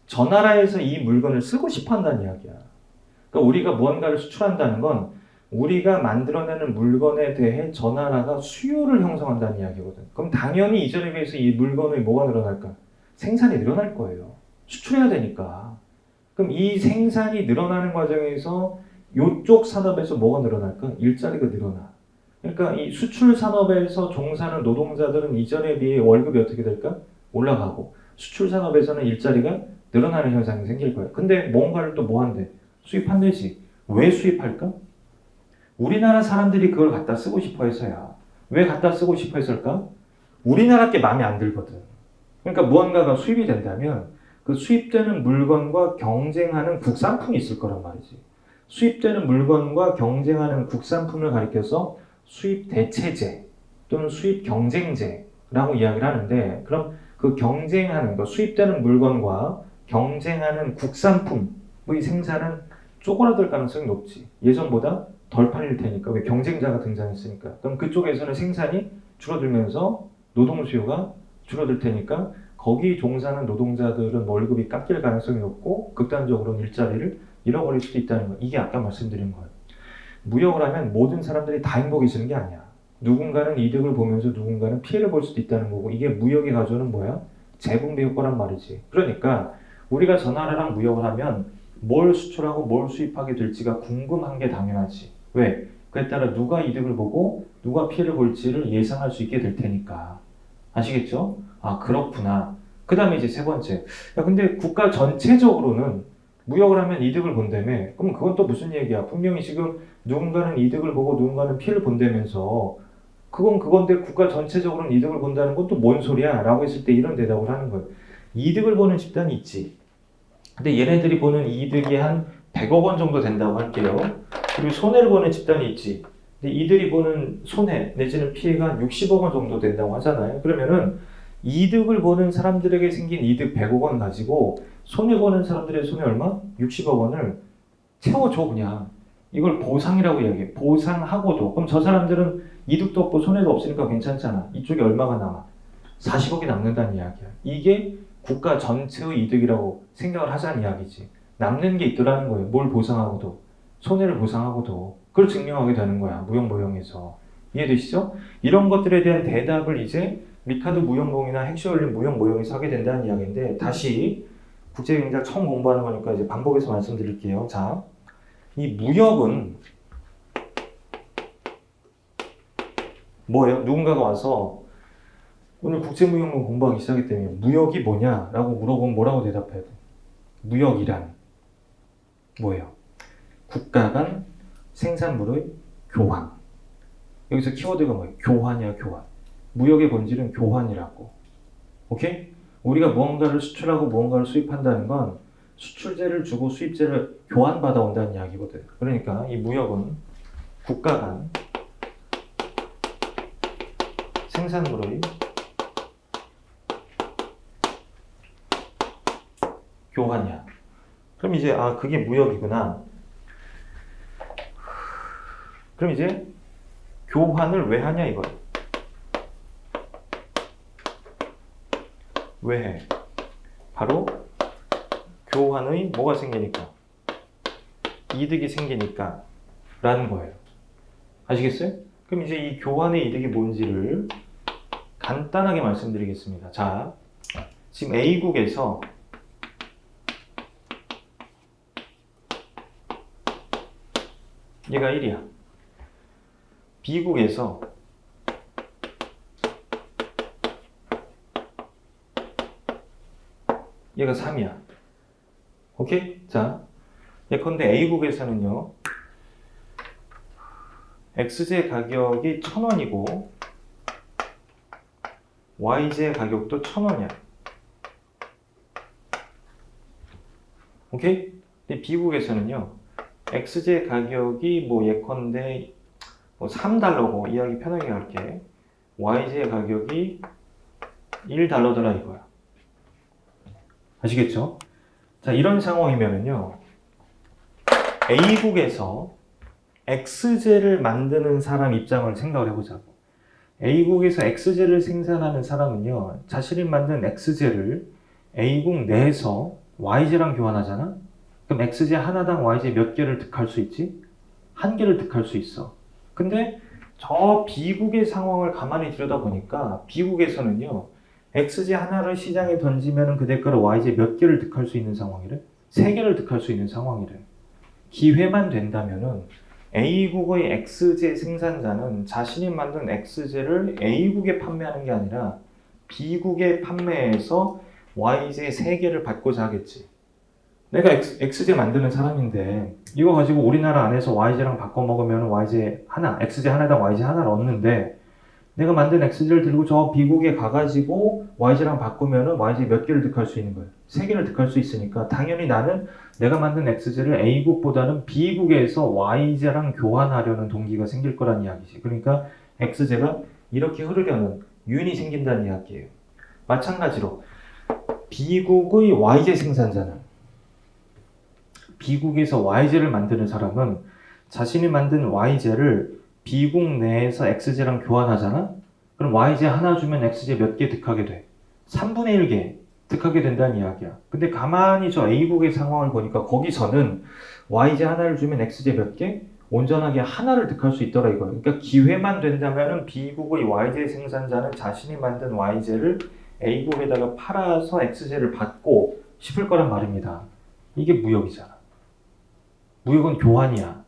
저 나라에서 이 물건을 쓰고 싶어 한다는 이야기야. 그러니까 우리가 무언가를 수출한다는 건 우리가 만들어내는 물건에 대해 저 나라가 수요를 형성한다는 이야기거든. 그럼 당연히 이전에 비해서 이 물건의 뭐가 늘어날까? 생산이 늘어날 거예요. 수출해야 되니까. 그럼 이 생산이 늘어나는 과정에서 이쪽 산업에서 뭐가 늘어날까? 일자리가 늘어나. 그러니까 이 수출 산업에서 종사하는 노동자들은 이전에 비해 월급이 어떻게 될까? 올라가고 수출 산업에서는 일자리가 늘어나는 현상이 생길 거예요. 근데 뭔가를 또 뭐 한대? 수입한대지. 왜 수입할까? 우리나라 사람들이 그걸 갖다 쓰고 싶어 해서야. 왜 갖다 쓰고 싶어 했을까? 우리나라 게 마음에 안 들거든. 그러니까 무언가가 수입이 된다면 그 수입되는 물건과 경쟁하는 국산품이 있을 거란 말이지. 수입되는 물건과 경쟁하는 국산품을 가리켜서 수입 대체제 또는 수입 경쟁제라고 이야기를 하는데, 그럼 그 경쟁하는 거, 수입되는 물건과 경쟁하는 국산품의 생산은 쪼그라들 가능성이 높지. 예전보다 덜 팔릴 테니까. 왜? 경쟁자가 등장했으니까. 그럼 그쪽에서는 생산이 줄어들면서 노동 수요가 줄어들 테니까 거기 종사하는 노동자들은 월급이 깎일 가능성이 높고 극단적으로는 일자리를 잃어버릴 수도 있다는 거. 이게 아까 말씀드린 거예요. 무역을 하면 모든 사람들이 다 행복해지는 게 아니야. 누군가는 이득을 보면서 누군가는 피해를 볼 수도 있다는 거고, 이게 무역이 가져오는 뭐야? 재분배 효과란 말이지. 그러니까 우리가 저 나라랑 무역을 하면 뭘 수출하고 뭘 수입하게 될지가 궁금한 게 당연하지. 왜? 그에 따라 누가 이득을 보고 누가 피해를 볼지를 예상할 수 있게 될 테니까. 아시겠죠? 그렇구나. 그 다음에 이제 세 번째. 근데 국가 전체적으로는 무역을 하면 이득을 본다며. 그럼 그건 또 무슨 얘기야? 분명히 지금 누군가는 이득을 보고 누군가는 피해를 본다면서 그건 그건데 국가 전체적으로는 이득을 본다는 건 또 뭔 소리야? 라고 했을 때 이런 대답을 하는 거예요. 이득을 보는 집단이 있지. 근데 얘네들이 보는 이득이 한 100억 원 정도 된다고 할게요. 그리고 손해를 보는 집단이 있지. 근데 이들이 보는 손해 내지는 피해가 60억 원 정도 된다고 하잖아요. 그러면은 이득을 보는 사람들에게 생긴 이득 100억 원 가지고 손해 보는 사람들의 손해 얼마? 60억 원을 채워줘 그냥. 이걸 보상이라고 이야기해. 보상하고도. 그럼 저 사람들은 이득도 없고 손해도 없으니까 괜찮잖아. 이쪽에 얼마가 남아? 40억이 남는다는 이야기야. 이게 국가 전체의 이득이라고 생각을 하자는 이야기지. 남는 게 있더라는 거예요. 뭘 보상하고도. 손해를 보상하고도. 그걸 증명하게 되는 거야. 무형무형에서. 이해되시죠? 이런 것들에 대한 대답을 이제 리카드 무형무형이나 핵슈얼린 무형무형에서 하게 된다는 이야기인데, 다시 국제경제학 처음 공부하는 거니까 이제 반복해서 말씀드릴게요. 자, 이 무역은 뭐예요? 누군가가 와서 오늘 국제무역론 공부하기 시작했다며 무역이 뭐냐라고 물어보면 뭐라고 대답해야 돼? 무역이란 뭐예요? 국가 간 생산물의 교환. 여기서 키워드가 뭐예요? 교환이야, 교환. 무역의 본질은 교환이라고. 오케이? 우리가 무언가를 수출하고 무언가를 수입한다는 건 수출재를 주고 수입재를 교환받아 온다는 이야기거든. 그러니까 이 무역은 국가 간 생산물의 교환이야. 그럼 이제 그게 무역이구나. 그럼 이제 교환을 왜 하냐 이거야. 왜 해? 바로 교환의 뭐가 생기니까? 이득이 생기니까 라는 거예요. 아시겠어요? 그럼 이제 이 교환의 이득이 뭔지를 간단하게 말씀드리겠습니다. 자, 지금 A국에서 얘가 1이야. B국에서 얘가 3이야. 오케이? 자, 예컨대 A국에서는요, X제 가격이 1,000원이고 Y제 가격도 1,000원이야. 오케이? 근데 B국에서는요, X제 가격이 뭐 예컨대 뭐 3달러고 이야기 편하게 할게. Y제 가격이 1달러더라 이거야. 아시겠죠? 자, 이런 상황이면은요, A국에서 X제를 만드는 사람 입장을 생각을 해보자고. A국에서 X제를 생산하는 사람은요, 자신이 만든 X제를 A국 내에서 Y제랑 교환하잖아? 그럼 X제 하나당 Y제 몇 개를 득할 수 있지? 한 개를 득할 수 있어. 근데 저 B국의 상황을 가만히 들여다보니까 B국에서는요, X제 하나를 시장에 던지면 그 대가로 Y제 몇 개를 득할 수 있는 상황이래? 3개를 득할 수 있는 상황이래. 기회만 된다면은 A국의 X제 생산자는 자신이 만든 X제를 A국에 판매하는 게 아니라 B국에 판매해서 Y제 3개를 받고자 하겠지. 내가 X제 만드는 사람인데 이거 가지고 우리나라 안에서 Y제랑 바꿔 먹으면 Y제 하나, X제 하나당 Y제 하나를 얻는데, 내가 만든 X제를 들고 저 B국에 가가지고 Y제랑 바꾸면 Y제 몇 개를 득할 수 있는 거예요? 3개를 득할 수 있으니까 당연히 나는 내가 만든 X제를 A국보다는 B국에서 Y제랑 교환하려는 동기가 생길 거란 이야기지. 그러니까 X제가 이렇게 흐르려는 유인이 생긴다는 이야기예요. 마찬가지로 B국의 Y제 생산자는, B국에서 Y제를 만드는 사람은 자신이 만든 Y제를 B국 내에서 X제랑 교환하잖아? 그럼 Y제 하나 주면 X제 몇 개 득하게 돼? 3분의 1개 득하게 된다는 이야기야. 근데 가만히 저 A국의 상황을 보니까 거기서는 Y제 하나를 주면 X제 몇 개? 온전하게 하나를 득할 수 있더라 이거야. 그러니까 기회만 된다면 B국의 Y제 생산자는 자신이 만든 Y제를 A국에다가 팔아서 X제를 받고 싶을 거란 말입니다. 이게 무역이잖아. 무역은 교환이야.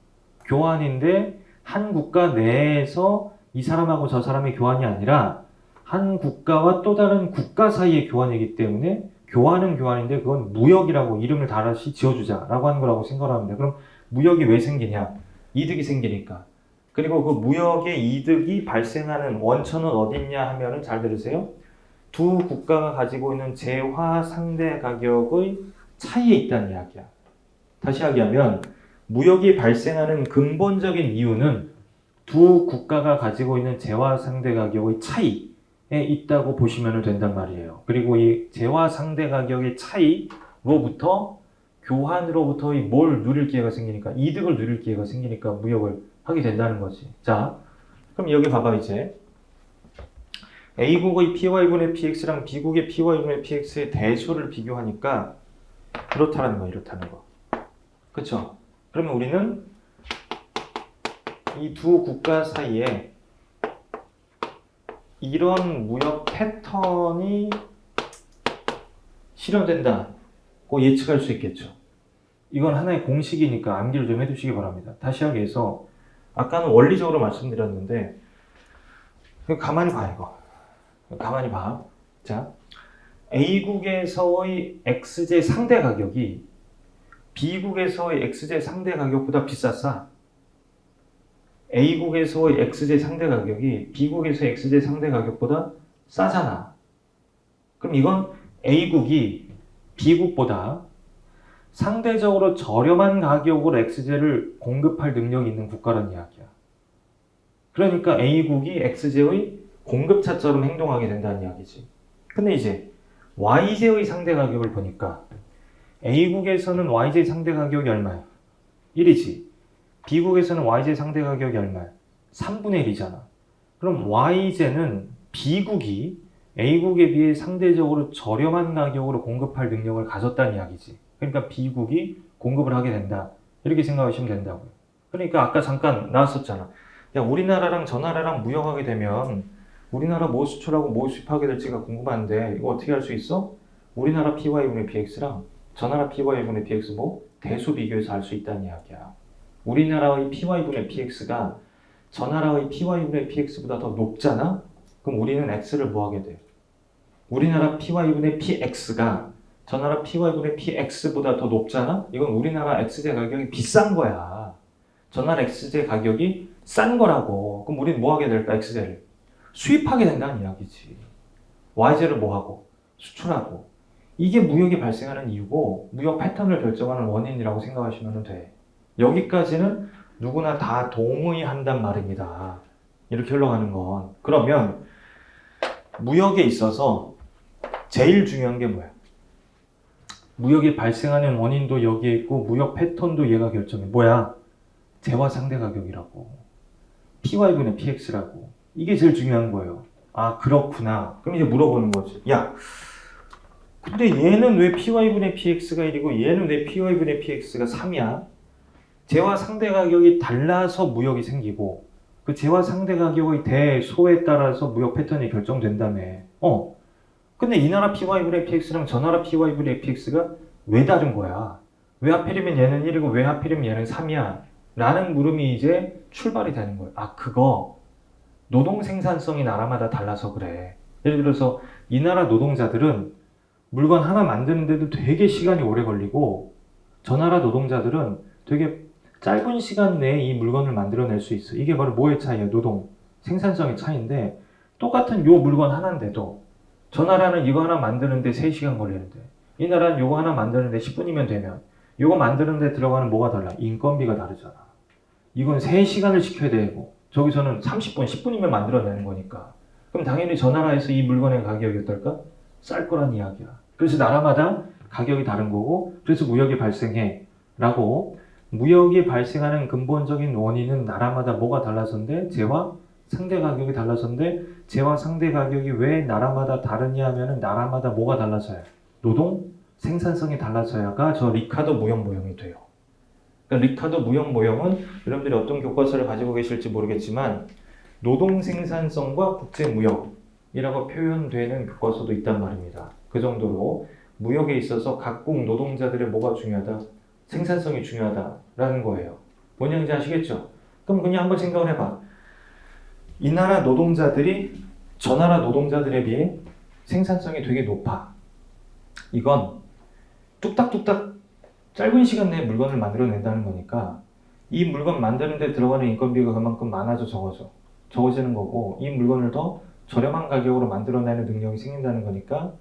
교환인데 한 국가 내에서 이 사람하고 저 사람의 교환이 아니라 한 국가와 또 다른 국가 사이의 교환이기 때문에 교환은 교환인데 그건 무역이라고 이름을 다시 지어주자라고 하는 거라고 생각을 합니다. 그럼 무역이 왜 생기냐? 이득이 생기니까. 그리고 그 무역의 이득이 발생하는 원천은 어딨냐 하면은 잘 들으세요. 두 국가가 가지고 있는 재화 상대 가격의 차이에 있다는 이야기야. 다시 이야기하면 무역이 발생하는 근본적인 이유는 두 국가가 가지고 있는 재화 상대 가격의 차이에 있다고 보시면 된단 말이에요. 그리고 이 재화 상대 가격의 차이로부터 교환으로부터 뭘 누릴 기회가 생기니까 이득을 누릴 기회가 생기니까 무역을 하게 된다는 거지. 자, 그럼 여기 봐봐 이제 A국의 PY분의 PX랑 B국의 PY분의 PX의 대소를 비교하니까 이렇다는 거, 이렇다는 거. 그쵸? 그러면 우리는 이 두 국가 사이에 이런 무역 패턴이 실현된다고 예측할 수 있겠죠. 이건 하나의 공식이니까 암기를 좀 해두시기 바랍니다. 다시 하기 위해서 아까는 원리적으로 말씀드렸는데 가만히 봐 이거. 가만히 봐. 자, A국에서의 XJ 상대 가격이 B국에서의 XJ 상대 가격보다 비쌌어. A국에서의 XJ 상대 가격이 B국에서의 XJ 상대 가격보다 싸잖아. 그럼 이건 A국이 B국보다 상대적으로 저렴한 가격으로 XJ를 공급할 능력이 있는 국가란 이야기야. 그러니까 A국이 XJ의 공급차처럼 행동하게 된다는 이야기지. 근데 이제 YJ의 상대 가격을 보니까 A국에서는 YJ 상대 가격이 얼마야? 1이지. B국에서는 YJ 상대 가격이 얼마야? 3분의 1이잖아. 그럼 YJ는 B국이 A국에 비해 상대적으로 저렴한 가격으로 공급할 능력을 가졌다는 이야기지. 그러니까 B국이 공급을 하게 된다. 이렇게 생각하시면 된다고요. 그러니까 아까 잠깐 나왔었잖아. 야, 우리나라랑 저 나라랑 무역하게 되면 우리나라 뭐 수출하고 뭐 수입하게 될지가 궁금한데 이거 어떻게 할 수 있어? 우리나라 PY분의 PX랑 저 나라 PY분의 PX 뭐 대수 비교해서 알 수 있다는 이야기야. 우리나라의 PY분의 PX가 저 나라의 PY분의 PX보다 더 높잖아? 그럼 우리는 X를 뭐 하게 돼? 우리나라 PY분의 PX가 저 나라 PY분의 PX보다 더 높잖아? 이건 우리나라 XJ 가격이 비싼 거야. 저 나라 XJ 가격이 싼 거라고. 그럼 우리는 뭐 하게 될까? XJ를 수입하게 된다는 이야기지. YJ를 뭐 하고? 수출하고. 이게 무역이 발생하는 이유고 무역 패턴을 결정하는 원인이라고 생각하시면 돼. 여기까지는 누구나 다 동의한단 말입니다. 이렇게 흘러가는 건. 그러면 무역에 있어서 제일 중요한 게 뭐야? 무역이 발생하는 원인도 여기에 있고 무역 패턴도 얘가 결정해. 뭐야? 재화 상대 가격이라고. PY분의 PX라고. 이게 제일 중요한 거예요. 아, 그렇구나. 그럼 이제 물어보는 거지. 야, 근데 얘는 왜 PY분의 PX가 1이고 얘는 왜 PY분의 PX가 3이야? 재화 상대 가격이 달라서 무역이 생기고 그 재화 상대 가격의 대소에 따라서 무역 패턴이 결정된다며. 근데 이 나라 PY분의 PX랑 저 나라 PY분의 PX가 왜 다른 거야? 왜 하필이면 얘는 1이고 왜 하필이면 얘는 3이야? 라는 물음이 이제 출발이 되는 거예요. 아, 그거 노동 생산성이 나라마다 달라서 그래. 예를 들어서 이 나라 노동자들은 물건 하나 만드는데도 되게 시간이 오래 걸리고 저 나라 노동자들은 되게 짧은 시간 내에 이 물건을 만들어낼 수 있어. 이게 바로 뭐의 차이야? 노동 생산성의 차이인데 똑같은 요 물건 하나인데도 저 나라는 이거 하나 만드는데 3시간 걸리는데 이 나라는 이거 하나 만드는데 10분이면 되면 이거 만드는데 들어가는 뭐가 달라? 인건비가 다르잖아. 이건 3시간을 지켜야 되고 저기서는 30분, 10분이면 만들어내는 거니까. 그럼 당연히 저 나라에서 이 물건의 가격이 어떨까? 쌀 거란 이야기야. 그래서 나라마다 가격이 다른 거고 그래서 무역이 발생해 라고. 무역이 발생하는 근본적인 원인은 나라마다 뭐가 달라서인데 재화 상대 가격이 달라서인데 재화 상대 가격이 왜 나라마다 다르냐 하면은 나라마다 뭐가 달라서야? 노동 생산성이 달라서야가 저 리카도 무역 모형이 돼요. 그러니까 리카도 무역 모형은 여러분들이 어떤 교과서를 가지고 계실지 모르겠지만 노동 생산성과 국제 무역이라고 표현되는 교과서도 있단 말입니다. 그 정도로 무역에 있어서 각국 노동자들의 뭐가 중요하다? 생산성이 중요하다라는 거예요. 뭔지 아시겠죠? 그럼 그냥 한번 생각을 해봐. 이 나라 노동자들이 저 나라 노동자들에 비해 생산성이 되게 높아. 이건 뚝딱뚝딱 짧은 시간 내에 물건을 만들어낸다는 거니까 이 물건 만드는 데 들어가는 인건비가 그만큼 많아져 적어지는 거고 이 물건을 더 저렴한 가격으로 만들어내는 능력이 생긴다는 거니까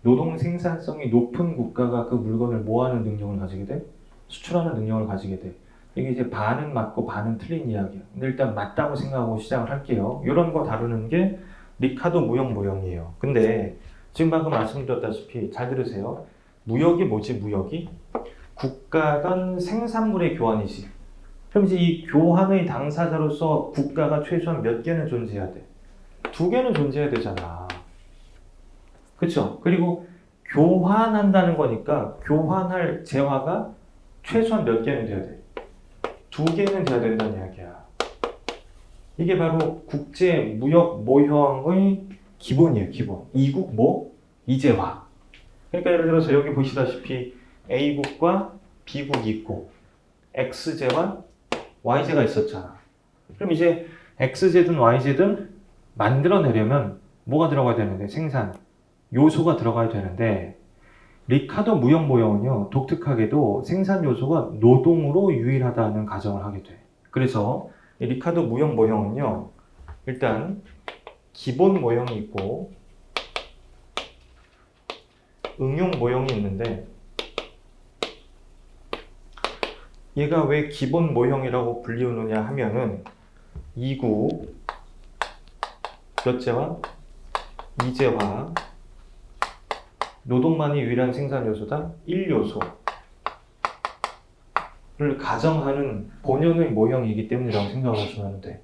노동 생산성이 높은 국가가 그 물건을 뭐하는 능력을 가지게 돼? 수출하는 능력을 가지게 돼. 이게 이제 반은 맞고 반은 틀린 이야기야. 근데 일단 맞다고 생각하고 시작을 할게요. 이런 거 다루는 게 리카도 무역 모형이에요. 근데 지금 방금 말씀드렸다시피 잘 들으세요. 무역이 뭐지? 무역이 국가 간 생산물의 교환이지. 그럼 이제 이 교환의 당사자로서 국가가 최소한 몇 개는 존재해야 돼? 2개는 존재해야 되잖아. 그쵸? 그리고 교환한다는 거니까 교환할 재화가 최소한 몇 개는 돼야 돼? 2개는 돼야 된다는 이야기야. 이게 바로 국제 무역 모형의 기본이에요. 기본. 이국 뭐? 이재화. 그러니까 예를 들어서 여기 보시다시피 A국과 B국이 있고 X제와 Y제가 있었잖아. 그럼 이제 X제든 Y제든 만들어내려면 뭐가 들어가야 되는데? 생산 요소가 들어가야 되는데 리카도 무역 모형은요, 독특하게도 생산 요소가 노동으로 유일하다는 가정을 하게 돼. 그래서 이 리카도 무역 모형은요, 일단 기본 모형이 있고 응용 모형이 있는데 얘가 왜 기본 모형이라고 불리우느냐 하면은 이국 몇 제화? 이제화 노동만이 유일한 생산 요소다? 1요소를 가정하는 본연의 모형이기 때문이라고 생각하시면 돼.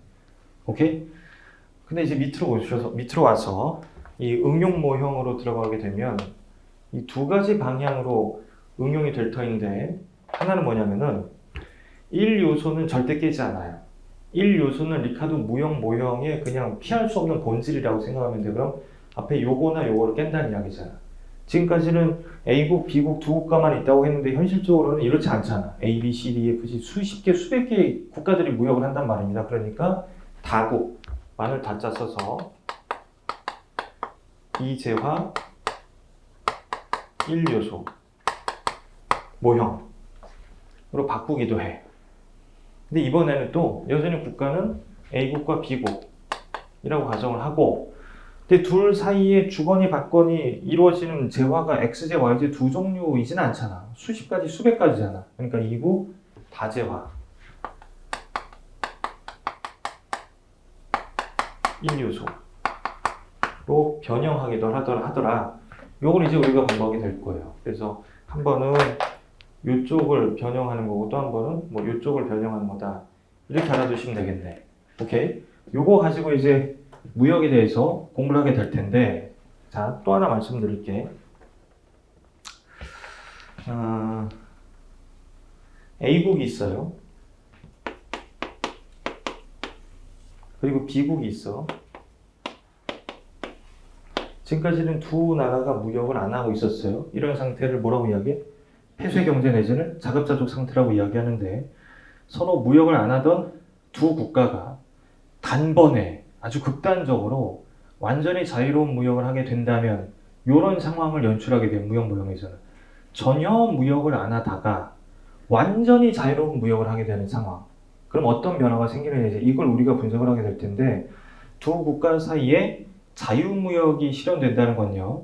오케이? 근데 이제 밑으로 와서 이 응용 모형으로 들어가게 되면 이 2가지 방향으로 응용이 될 터인데 하나는 뭐냐면은 1요소는 절대 깨지 않아요. 1요소는 리카도 무역 모형의 그냥 피할 수 없는 본질이라고 생각하면 돼. 그럼 앞에 요거나 요거를 깬다는 이야기잖아. 지금까지는 A국, B국 2국가만 있다고 했는데 현실적으로는 이렇지 않잖아. A, B, C, D, F, G 수십 개, 수백 개의 국가들이 무역을 한단 말입니다. 그러니까 다국, 만을 다짜 써서 이재화 1요소 모형으로 바꾸기도 해. 근데 이번에는 또 여전히 국가는 A국과 B국이라고 가정을 하고 근데 둘 사이에 주거니 받거니 이루어지는 재화가 X제, Y제 2 종류이진 않잖아. 수십 가지, 수백 가지잖아. 그러니까 이국 다재화 1요소로 변형하기도 하더라. 요걸 이제 우리가 반복이 될 거예요. 그래서 한 번은 이쪽을 변형하는 거고 또 한 번은 뭐 이쪽을 변형하는 거다. 이렇게 알아두시면 되겠네. 오케이? 요거 가지고 이제 무역에 대해서 공부를 하게 될 텐데 자, 또 하나 말씀드릴게. A국이 있어요. 그리고 B국이 있어. 지금까지는 2 나라가 무역을 안 하고 있었어요. 이런 상태를 뭐라고 이야기해? 폐쇄 경제 내지는 자급자족 상태라고 이야기하는데 서로 무역을 안 하던 2 국가가 단번에 아주 극단적으로 완전히 자유로운 무역을 하게 된다면 이런 상황을 연출하게 된 무역 모형에서는 전혀 무역을 안 하다가 완전히 자유로운 무역을 하게 되는 상황. 그럼 어떤 변화가 생기느냐 이걸 우리가 분석을 하게 될 텐데 2 국가 사이에 자유무역이 실현된다는 건요.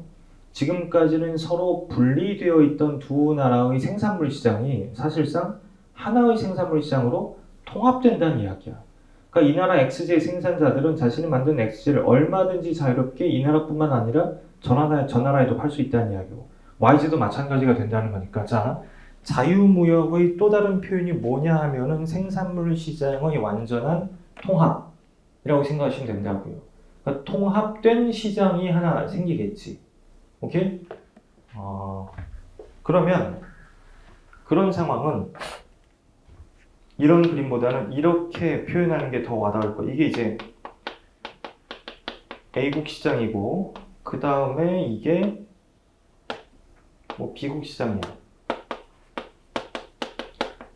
지금까지는 서로 분리되어 있던 2 나라의 생산물 시장이 사실상 하나의 생산물 시장으로 통합된다는 이야기야. 그러니까 이 나라 X제 생산자들은 자신이 만든 X제를 얼마든지 자유롭게 이 나라뿐만 아니라 저 나라에도 팔 수 있다는 이야기고 Y제도 마찬가지가 된다는 거니까 자 자유무역의 또 다른 표현이 뭐냐 하면은 생산물 시장의 완전한 통합이라고 생각하시면 된다고요. 그러니까 통합된 시장이 하나 생기겠지. 오케이? 그러면 그런 상황은 이런 그림보다는 이렇게 표현하는 게 더 와닿을 거예요. 이게 이제 A국 시장이고 그 다음에 이게 뭐 B국 시장이야.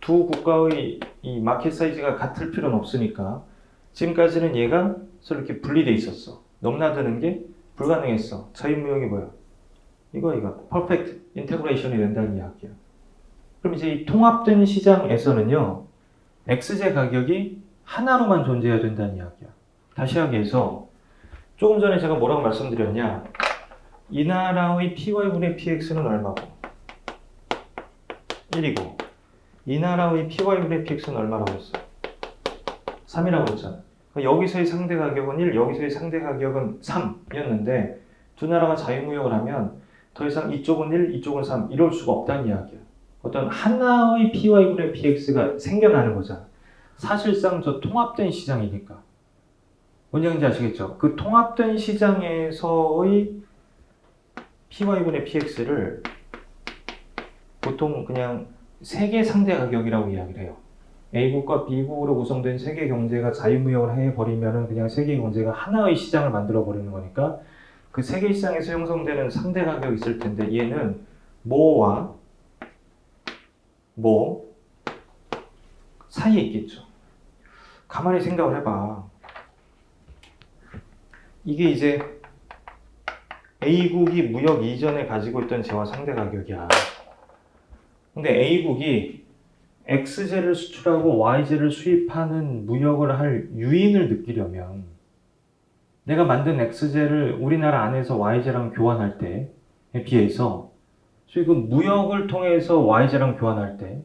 2 국가의 이 마켓 사이즈가 같을 필요는 없으니까 지금까지는 얘가 서로 이렇게 분리돼 있었어. 넘나드는 게 불가능했어. 자유무역이 뭐야? 이거 퍼펙트 인테그레이션이 된다는 이야기야. 그럼 이제 이 통합된 시장에서는요. X제 가격이 하나로만 존재해야 된다는 이야기야. 다시 하기해서 조금 전에 제가 뭐라고 말씀드렸냐? 이 나라의 PY분의 PX는 얼마고? 1이고 이 나라의 PY분의 PX는 얼마라고 했어? 3이라고 했잖아. 여기서의 상대 가격은 1, 여기서의 상대 가격은 3이었는데 두 나라가 자유무역을 하면 더 이상 이쪽은 1, 이쪽은 3 이럴 수가 없다는 이야기야. 어떤 하나의 PY분의 PX가 생겨나는 거잖아. 사실상 저 통합된 시장이니까. 뭔지 아시겠죠? 그 통합된 시장에서의 PY분의 PX를 보통 그냥 세계 상대 가격이라고 이야기를 해요. A국과 B국으로 구성된 세계 경제가 자유무역을 해버리면 그냥 세계 경제가 하나의 시장을 만들어버리는 거니까 그 세계 시장에서 형성되는 상대 가격이 있을 텐데 얘는 뭐와 뭐 사이에 있겠죠. 가만히 생각을 해봐. 이게 이제 A국이 무역 이전에 가지고 있던 재화 상대 가격이야. 근데 A국이 X제를 수출하고 Y제를 수입하는 무역을 할 유인을 느끼려면 내가 만든 X제를 우리나라 안에서 Y제랑 교환할 때에 비해서 그 무역을 통해서 Y제랑 교환할 때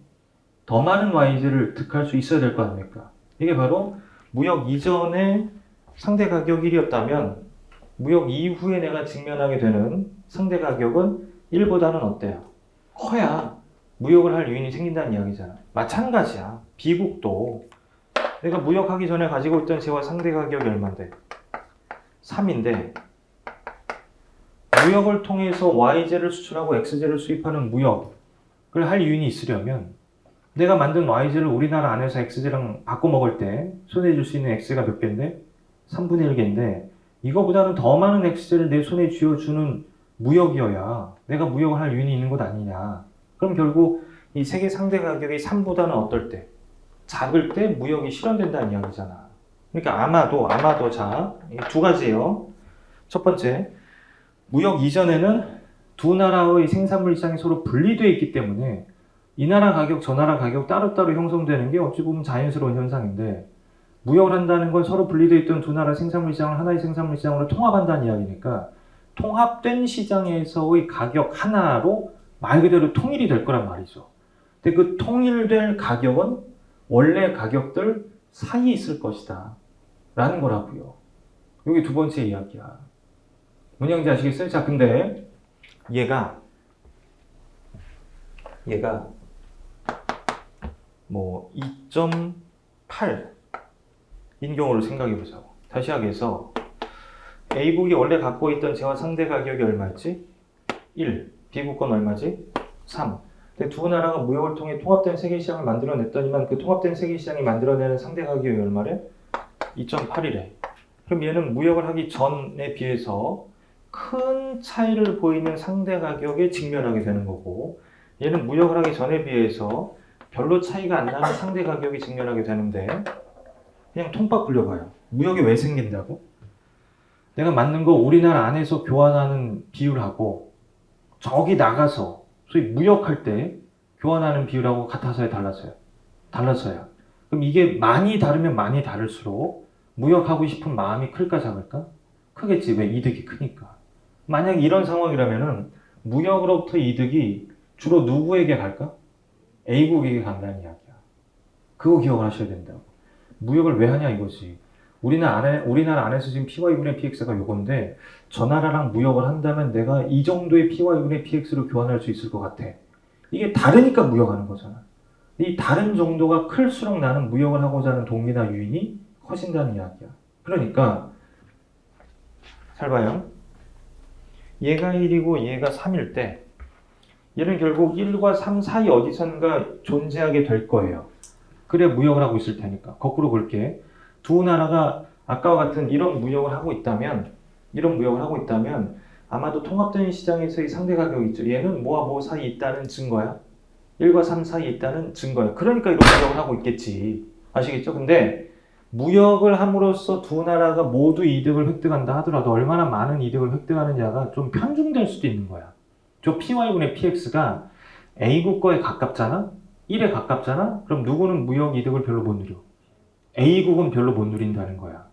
더 많은 Y제를 득할 수 있어야 될 거 아닙니까? 이게 바로 무역 이전에 상대 가격 1이었다면 무역 이후에 내가 직면하게 되는 상대 가격은 1보다는 어때요? 커야 무역을 할 유인이 생긴다는 이야기잖아. 마찬가지야. B국도 내가 무역하기 전에 가지고 있던 재화 상대 가격이 얼만데? 3인데 무역을 통해서 Y제를 수출하고 X제를 수입하는 무역을 할 유인이 있으려면 내가 만든 Y제를 우리나라 안에서 X제랑 바꿔 먹을 때 손에 줄 수 있는 X가 몇 개인데? 3분의 1개인데 이거보다는 더 많은 X제를 내 손에 쥐어주는 무역이어야 내가 무역을 할 유인이 있는 것 아니냐. 그럼 결국 이 세계 상대 가격이 3보다는 어떨 때? 작을 때 무역이 실현된다는 이야기잖아. 그러니까 아마도 자, 두 가지예요. 첫 번째, 무역 이전에는 두 나라의 생산물 시장이 서로 분리되어 있기 때문에 이 나라 가격, 저 나라 가격 따로따로 형성되는 게 어찌 보면 자연스러운 현상인데 무역을 한다는 건 서로 분리되어 있던 두 나라 생산물 시장을 하나의 생산물 시장으로 통합한다는 이야기니까 통합된 시장에서의 가격 하나로 말 그대로 통일이 될 거란 말이죠. 근데 그 통일될 가격은 원래 가격들 사이에 있을 것이다 라는 거라고요. 여기 두 번째 이야기야. 뭔지 아시겠어요? 자, 근데 얘가 뭐 2.8인 경우를 생각해 보자고. 다시 하기해서 A국이 원래 갖고 있던 재화 상대 가격이 얼마였지? 1. B국 건 얼마지? 3. 근데 두 나라가 무역을 통해 통합된 세계시장을 만들어냈더니만 그 통합된 세계시장이 만들어내는 상대 가격이 얼마래? 2.8이래. 그럼 얘는 무역을 하기 전에 비해서 큰 차이를 보이는 상대 가격에 직면하게 되는 거고 얘는 무역을 하기 전에 비해서 별로 차이가 안 나는 상대 가격이 직면하게 되는데 그냥 통박 굴려봐요. 무역이 왜 생긴다고? 내가 만든 거 우리나라 안에서 교환하는 비율하고 저기 나가서 소위 무역할 때 교환하는 비율하고 같아서야 달라서야. 그럼 이게 많이 다르면 많이 다를수록 무역하고 싶은 마음이 클까 작을까? 크겠지. 왜? 이득이 크니까. 만약 이런 상황이라면은 무역으로부터 이득이 주로 누구에게 갈까? A국에게 간다는 이야기야. 그거 기억을 하셔야 된다고. 무역을 왜 하냐 이거지. 우리나라 안에서 지금 PY분의 PX가 요건데 저 나라랑 무역을 한다면 내가 이 정도의 PY분의 PX로 교환할 수 있을 것 같아. 이게 다르니까 무역하는 거잖아. 이 다른 정도가 클수록 나는 무역을 하고자 하는 동기나 유인이 커진다는 이야기야. 그러니까 잘 봐요. 얘가 1이고 얘가 3일 때 얘는 결국 1과 3 사이 어디선가 존재하게 될 거예요. 그래 무역을 하고 있을 테니까. 거꾸로 볼게. 두 나라가 아까와 같은 이런 무역을 하고 있다면 아마도 통합된 시장에서의 상대 가격이 있죠. 얘는 뭐와 뭐 사이에 있다는 증거야. 1과 3 사이에 있다는 증거야. 그러니까 이런 무역을 하고 있겠지. 아시겠죠? 근데 무역을 함으로써 두 나라가 모두 이득을 획득한다 하더라도 얼마나 많은 이득을 획득하느냐가 좀 편중될 수도 있는 거야. 저 PY분의 PX가 A국 거에 가깝잖아? 1에 가깝잖아? 그럼 누구는 무역 이득을 별로 못 누려? A국은 별로 못 누린다는 거야.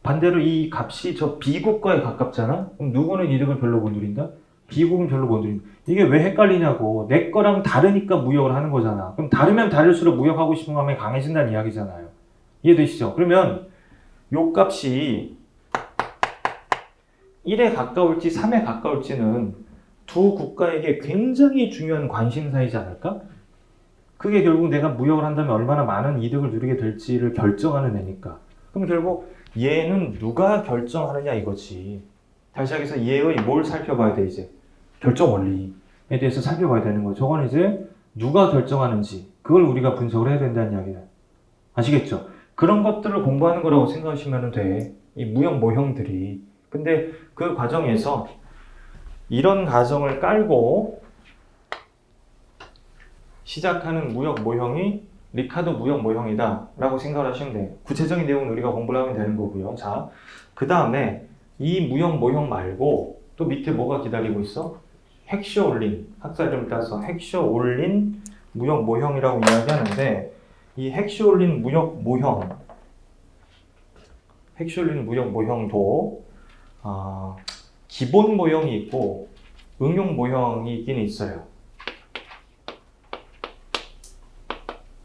반대로 이 값이 저 B국 거에 가깝잖아? 그럼 누구는 이득을 별로 못 누린다? 비고금 별로 못 드립니다. 이게 왜 헷갈리냐고. 내 거랑 다르니까 무역을 하는 거잖아. 그럼 다르면 다를수록 무역하고 싶은 마음이 강해진다는 이야기잖아요. 이해되시죠? 그러면 요 값이 1에 가까울지 3에 가까울지는 두 국가에게 굉장히 중요한 관심사이지 않을까? 그게 결국 내가 무역을 한다면 얼마나 많은 이득을 누리게 될지를 결정하는 애니까. 그럼 결국 얘는 누가 결정하느냐 이거지. 다시 시작해서 얘의 뭘 살펴봐야 돼 이제? 결정 원리에 대해서 살펴봐야 되는 거예요. 저건 이제 누가 결정하는지 그걸 우리가 분석을 해야 된다는 이야기예요. 아시겠죠? 그런 것들을 공부하는 거라고 생각하시면 돼. 이 무역 모형들이. 근데 그 과정에서 이런 가정을 깔고 시작하는 무역 모형이 리카드 무역 모형이다 라고 생각을 하시면 돼요. 구체적인 내용은 우리가 공부를 하면 되는 거고요. 자, 그 다음에 이 무역 모형 말고 또 밑에 뭐가 기다리고 있어? 핵쇼 올린, 학사 이름을 따서 핵쇼 올린 무역 모형이라고 이야기하는데 이 핵쇼 올린 무역 모형, 핵쇼 올린 무역 모형도 기본 모형이 있고 응용 모형이 있긴 있어요.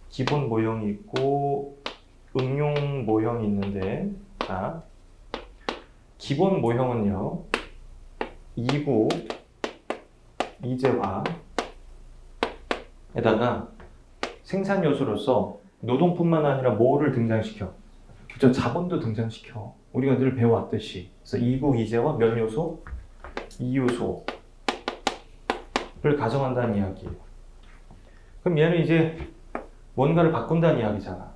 기본 모형이 있고 응용 모형이 있는데, 자, 기본 모형은요, 이구 이제화에다가 생산 요소로서 노동뿐만 아니라 뭐를 등장시켜? 그죠? 자본도 등장시켜. 우리가 늘 배워왔듯이. 그래서 이구 이제화 몇 요소? 이 요소를 가정한다는 이야기예요. 그럼 얘는 이제 뭔가를 바꾼다는 이야기잖아.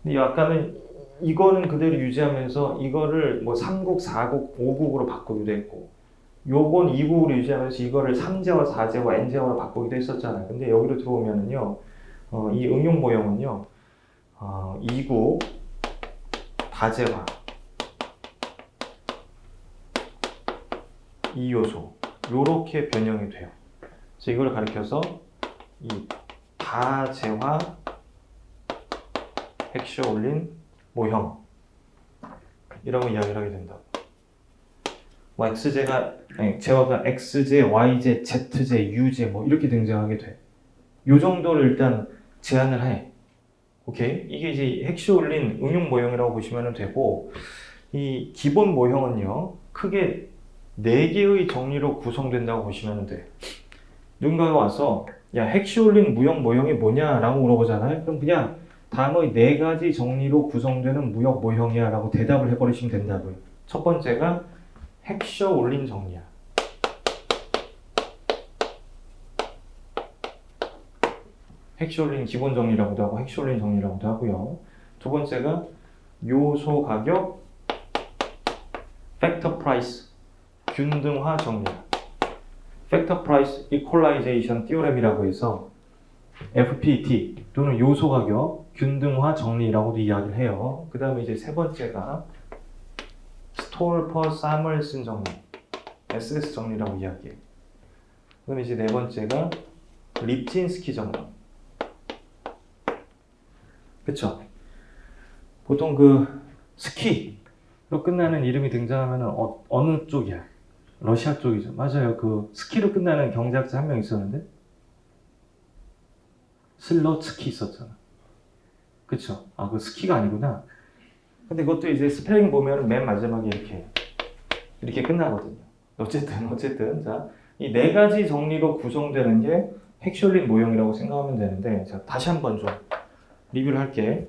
근데 아까는 이거는 그대로 유지하면서 이거를 뭐 3국, 4국, 5국으로 바꾸기도 했고 요건 2국으로 유지하면서 이거를 3제와 4제와 n제와로 바꾸기도 했었잖아요. 근데 여기로 들어오면은요, 이 응용 모형은요, 2국 다제화 이 요소 요렇게 변형이 돼요. 그래서 이걸 가리켜서 이 다제화 핵쇼 올린 모형이라고 이야기를 하게 된다고. 뭐 제화가 x제, y제, z제, u제 뭐 이렇게 등장하게 돼. 요 정도를 일단 제한을 해. 오케이? 이게 이제 핵쇼 올린 응용 모형이라고 보시면 되고, 이 기본 모형은요, 크게 4개의 정리로 구성된다고 보시면 돼. 누군가가 와서 야, 핵쇼 올린 무역 모형이 뭐냐라고 물어보잖아요. 그럼 그냥 다음의 4가지 정리로 구성되는 무역 모형이야 라고 대답을 해버리시면 된다고요. 첫 번째가 핵쇼 올린 정리야. 핵쇼 올린 기본 정리라고도 하고 핵쇼 올린 정리라고도 하고요. 두 번째가 요소 가격 팩터 프라이스 균등화 정리야. 팩터 프라이스 이퀄라이제이션 티오렘이라고 해서 FPT 또는 요소 가격 균등화 정리라고도 이야기를 해요. 그 다음에 이제 세 번째가 스톨퍼 사멀슨 정리, SS 정리라고 이야기해요. 그다음에 이제 네 번째가 립진스키 정리. 그쵸? 보통 그 스키로 끝나는 이름이 등장하면 어느 쪽이야? 러시아 쪽이죠. 맞아요. 그 스키로 끝나는 경제학자 한 명 있었는데 슬로츠키 있었잖아. 그쵸? 아, 그 스키가 아니구나. 근데 그것도 이제 스펠링 보면 맨 마지막에 이렇게 끝나거든요. 어쨌든 자, 이 4가지 정리로 구성되는 게 핵쇼린 모형이라고 생각하면 되는데, 자, 다시 한번 좀 리뷰를 할게.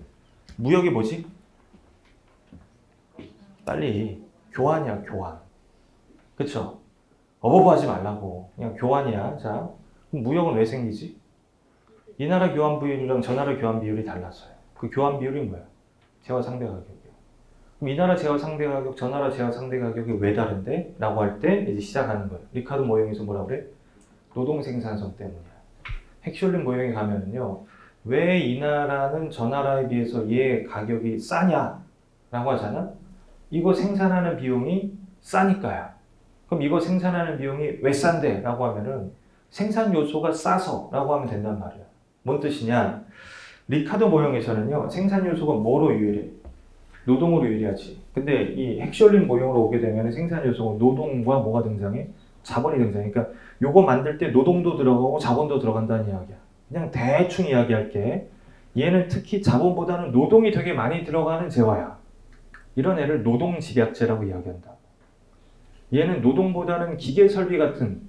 무역이 뭐지? 빨리 교환이야, 교환. 그쵸? 어버버하지 말라고. 그냥 교환이야. 자, 그럼 무역은 왜 생기지? 이 나라 교환 비율이랑 저 나라 교환 비율이 달랐어요. 그 교환 비율이 뭐야? 재화 상대 가격이요. 그럼 이 나라 재화 상대 가격, 저 나라 재화 상대 가격이 왜 다른데? 라고 할 때 이제 시작하는 거예요. 리카드 모형에서 뭐라 그래? 노동 생산성 때문이야. 핵쇼린 모형에 가면은요, 왜 이 나라는 저 나라에 비해서 얘 가격이 싸냐? 라고 하잖아? 이거 생산하는 비용이 싸니까야. 그럼 이거 생산하는 비용이 왜 싼데? 라고 하면은 생산 요소가 싸서 라고 하면 된단 말이야. 뭔 뜻이냐? 리카드 모형에서는요, 생산 요소가 뭐로 유일해? 노동으로 유리하지. 근데 이 핵쇼린 모형으로 오게 되면 생산 요소가 노동과 뭐가 등장해? 자본이 등장해. 그러니까 요거 만들 때 노동도 들어가고 자본도 들어간다는 이야기야. 그냥 대충 이야기할게. 얘는 특히 자본보다는 노동이 되게 많이 들어가는 재화야. 이런 애를 노동집약재라고 이야기한다. 얘는 노동보다는 기계 설비 같은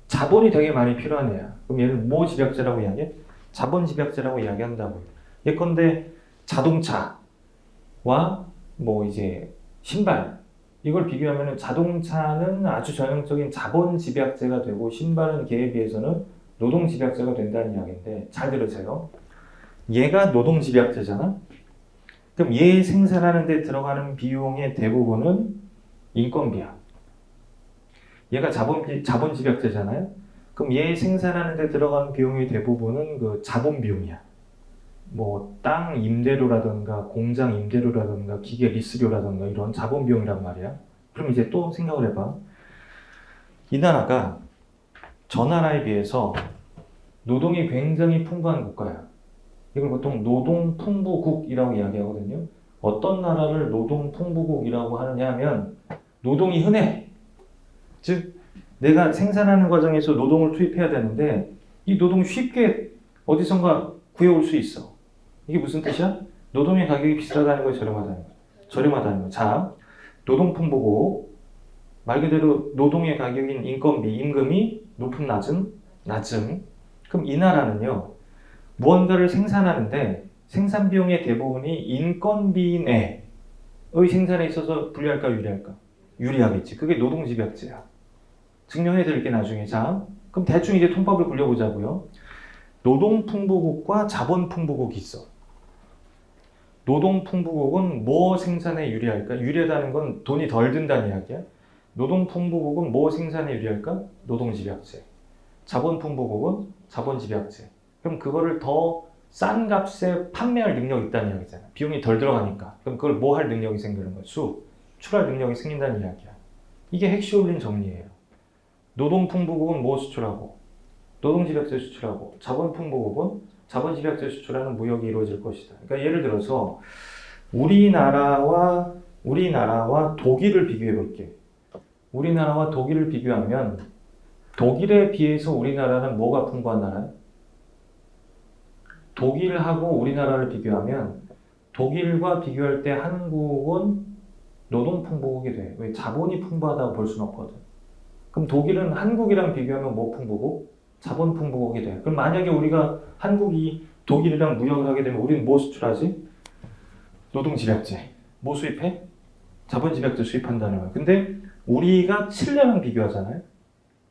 자본이 되게 많이 필요한 애야. 그럼 얘는 뭐 집약재라고 이야기해? 자본 집약재라고 이야기한다고요. 예컨대 자동차와 뭐 이제 신발 이걸 비교하면 자동차는 아주 전형적인 자본 집약재가 되고 신발은 걔에 비해서는 노동 집약재가 된다는 이야기인데 잘 들으세요. 얘가 노동 집약재잖아. 그럼 얘 생산하는 데 들어가는 비용의 대부분은 인건비야. 얘가 자본 집약재잖아요. 그럼 얘 생산하는 데 들어가는 비용의 대부분은 그 자본 비용이야. 뭐 땅 임대료라든가 공장 임대료라든가 기계 리스료라든가 이런 자본 비용이란 말이야. 그럼 이제 또 생각을 해봐. 이 나라가 저 나라에 비해서 노동이 굉장히 풍부한 국가야. 이걸 보통 노동풍부국이라고 이야기하거든요. 어떤 나라를 노동풍부국이라고 하느냐 하면 노동이 흔해. 즉 내가 생산하는 과정에서 노동을 투입해야 되는데 이 노동 쉽게 어디선가 구해올 수 있어. 이게 무슨 뜻이야? 노동의 가격이 비싸다는 거야, 저렴하다는 거야? 저렴하다는 거야. 자, 노동풍부국 말 그대로 노동의 가격인 인건비, 임금이 높은 낮음. 그럼 이 나라는요. 무언가를 생산하는데 생산 비용의 대부분이 인건비인 애의 생산에 있어서 불리할까 유리할까? 유리하겠지. 그게 노동집약재야. 증명해 드릴게 나중에. 자, 그럼 대충 이제 통밥을 굴려보자고요. 노동풍부국과 자본풍부국이 있어. 노동풍부국은 뭐 생산에 유리할까? 유리하다는 건 돈이 덜 든다는 이야기야. 노동풍부국은 뭐 생산에 유리할까? 노동집약재. 자본풍부국은 자본집약재. 그럼 그거를 더 싼 값에 판매할 능력이 있다는 이야기잖아. 비용이 덜 들어가니까. 그럼 그걸 뭐 할 능력이 생기는 거야? 수출할 능력이 생긴다는 이야기야. 이게 핵시올린 정리예요. 노동풍부국은 뭐 수출하고 노동집약재 수출하고 자본풍부국은 자본집약재 수출하는 무역이 이루어질 것이다. 그러니까 예를 들어서 우리나라와 독일을 비교해 볼게. 우리나라와 독일을 비교하면 독일에 비해서 우리나라는 뭐가 풍부한 나라야? 독일하고 우리나라를 비교하면 독일과 비교할 때 한국은 노동풍부국이 돼. 왜? 자본이 풍부하다고 볼 수는 없거든. 그럼 독일은 한국이랑 비교하면 뭐 풍부국? 자본 풍부국이 돼. 그럼 만약에 우리가 한국이 독일이랑 무역을 하게 되면 우리는 뭐 수출하지? 노동집약재. 뭐 수입해? 자본집약재 수입한다는 거야. 근데 우리가 칠레랑 비교하잖아요.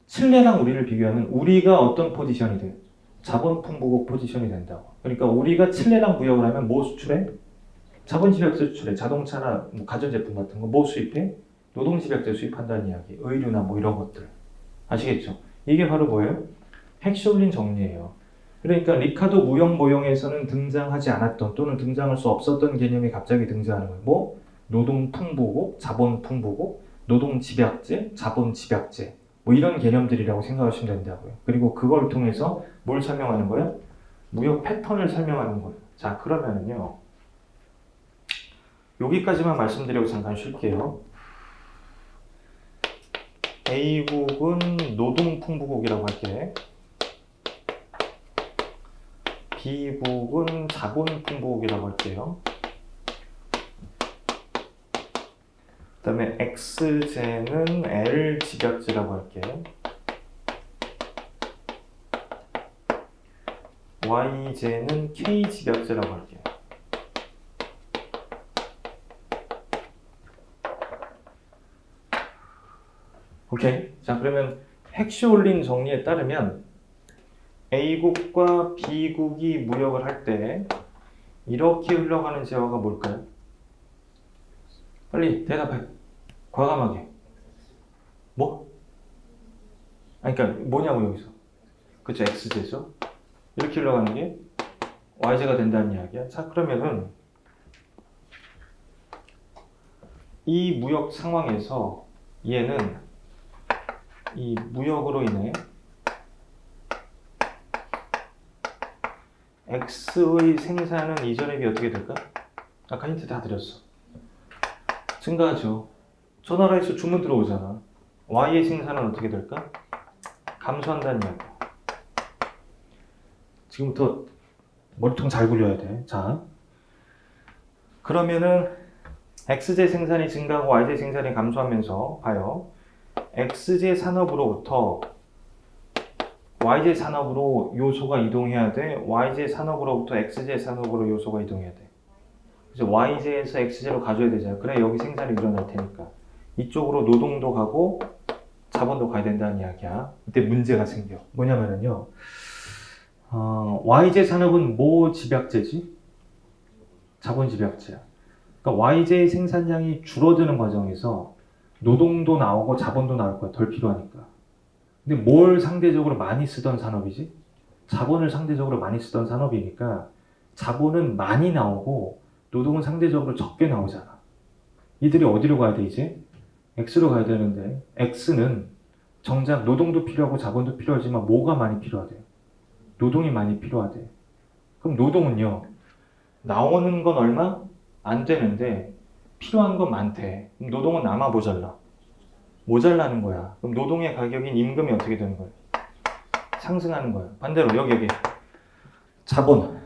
칠레랑 우리를 비교하면 우리가 어떤 포지션이 돼? 자본풍부국 포지션이 된다고. 그러니까 우리가 칠레랑 무역을 하면 뭐 수출해? 자본집약재 수출해. 자동차나 뭐 가전제품 같은 거 뭐 수입해? 노동집약재 수입한다는 이야기. 의류나 뭐 이런 것들. 아시겠죠? 이게 바로 뭐예요? 핵시올린 정리예요. 그러니까 리카도 무역 모형에서는 등장하지 않았던 또는 등장할 수 없었던 개념이 갑자기 등장하는 거예요. 뭐? 노동풍부국, 자본풍부국, 노동집약재, 자본집약재. 뭐 이런 개념들이라고 생각하시면 된다고요. 그리고 그걸 통해서 뭘 설명하는 거예요? 무역 패턴을 설명하는 거예요. 자, 그러면은요. 여기까지만 말씀드리고 잠깐 쉴게요. A국은 노동풍부국이라고 할게. B국은 자본풍부국이라고 할게요. 그 다음에 X제는 L집약재라고 할게요. Y제는 K집약재라고 할게요. 오케이. 자, 그러면 핵시올린 정리에 따르면 A국과 B국이 무역을 할 때 이렇게 흘러가는 재화가 뭘까요? 빨리 대답해. 과감하게. 뭐? 아니, 그러니까 뭐냐고 여기서. 그쵸, X제죠. 이렇게 흘러가는 게 Y제가 된다는 이야기야. 자, 그러면은 이 무역 상황에서 얘는 이 무역으로 인해 X의 생산은 이전에 비해 어떻게 될까? 아까 힌트 다 드렸어. 증가하죠. 저 나라에서 주문 들어오잖아. Y의 생산은 어떻게 될까? 감소한다는 이야기야. 지금부터 머리통 잘 굴려야 돼. 자, 그러면은 X제 생산이 증가하고 Y제 생산이 감소하면서 봐요. X제 산업으로부터 Y제 산업으로 요소가 이동해야 돼. Y제 산업으로부터 X제 산업으로 요소가 이동해야 돼. 그래서 Y제에서 X제로 가져야 되잖아. 그래 여기 생산이 일어날 테니까. 이쪽으로 노동도 가고 자본도 가야 된다는 이야기야. 이때 문제가 생겨. 뭐냐면은요. Y제 산업은 뭐 집약제지? 자본 집약제야. 그러니까 Y제의 생산량이 줄어드는 과정에서 노동도 나오고 자본도 나올 거야. 덜 필요하니까. 근데 뭘 상대적으로 많이 쓰던 산업이지? 자본을 상대적으로 많이 쓰던 산업이니까 자본은 많이 나오고 노동은 상대적으로 적게 나오잖아. 이들이 어디로 가야 돼 이제? X로 가야 되는데 X는 정작 노동도 필요하고 자본도 필요하지만 뭐가 많이 필요하대? 노동이 많이 필요하대. 그럼 노동은요. 나오는 건 얼마? 안 되는데 필요한 건 많대. 그럼 노동은 남아 모자라. 모자라는 거야. 그럼 노동의 가격인 임금이 어떻게 되는 거야? 상승하는 거야. 반대로 여기 자본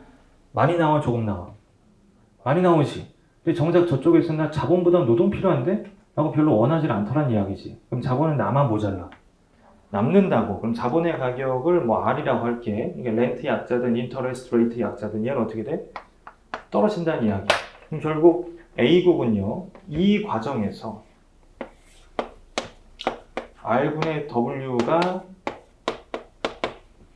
많이 나와 조금 나와? 많이 나오지. 근데 정작 저쪽에서는 나 자본보다 노동 필요한데? 라고 별로 원하지 않더란 이야기지. 그럼 자본은 남아 모자라. 남는다고. 그럼 자본의 가격을 뭐 R이라고 할게. 이게 렌트 약자든 인터레스트 레이트 약자든 얘는 어떻게 돼? 떨어진다는 이야기. 그럼 결국 A국은요. 이 과정에서 R분의 W가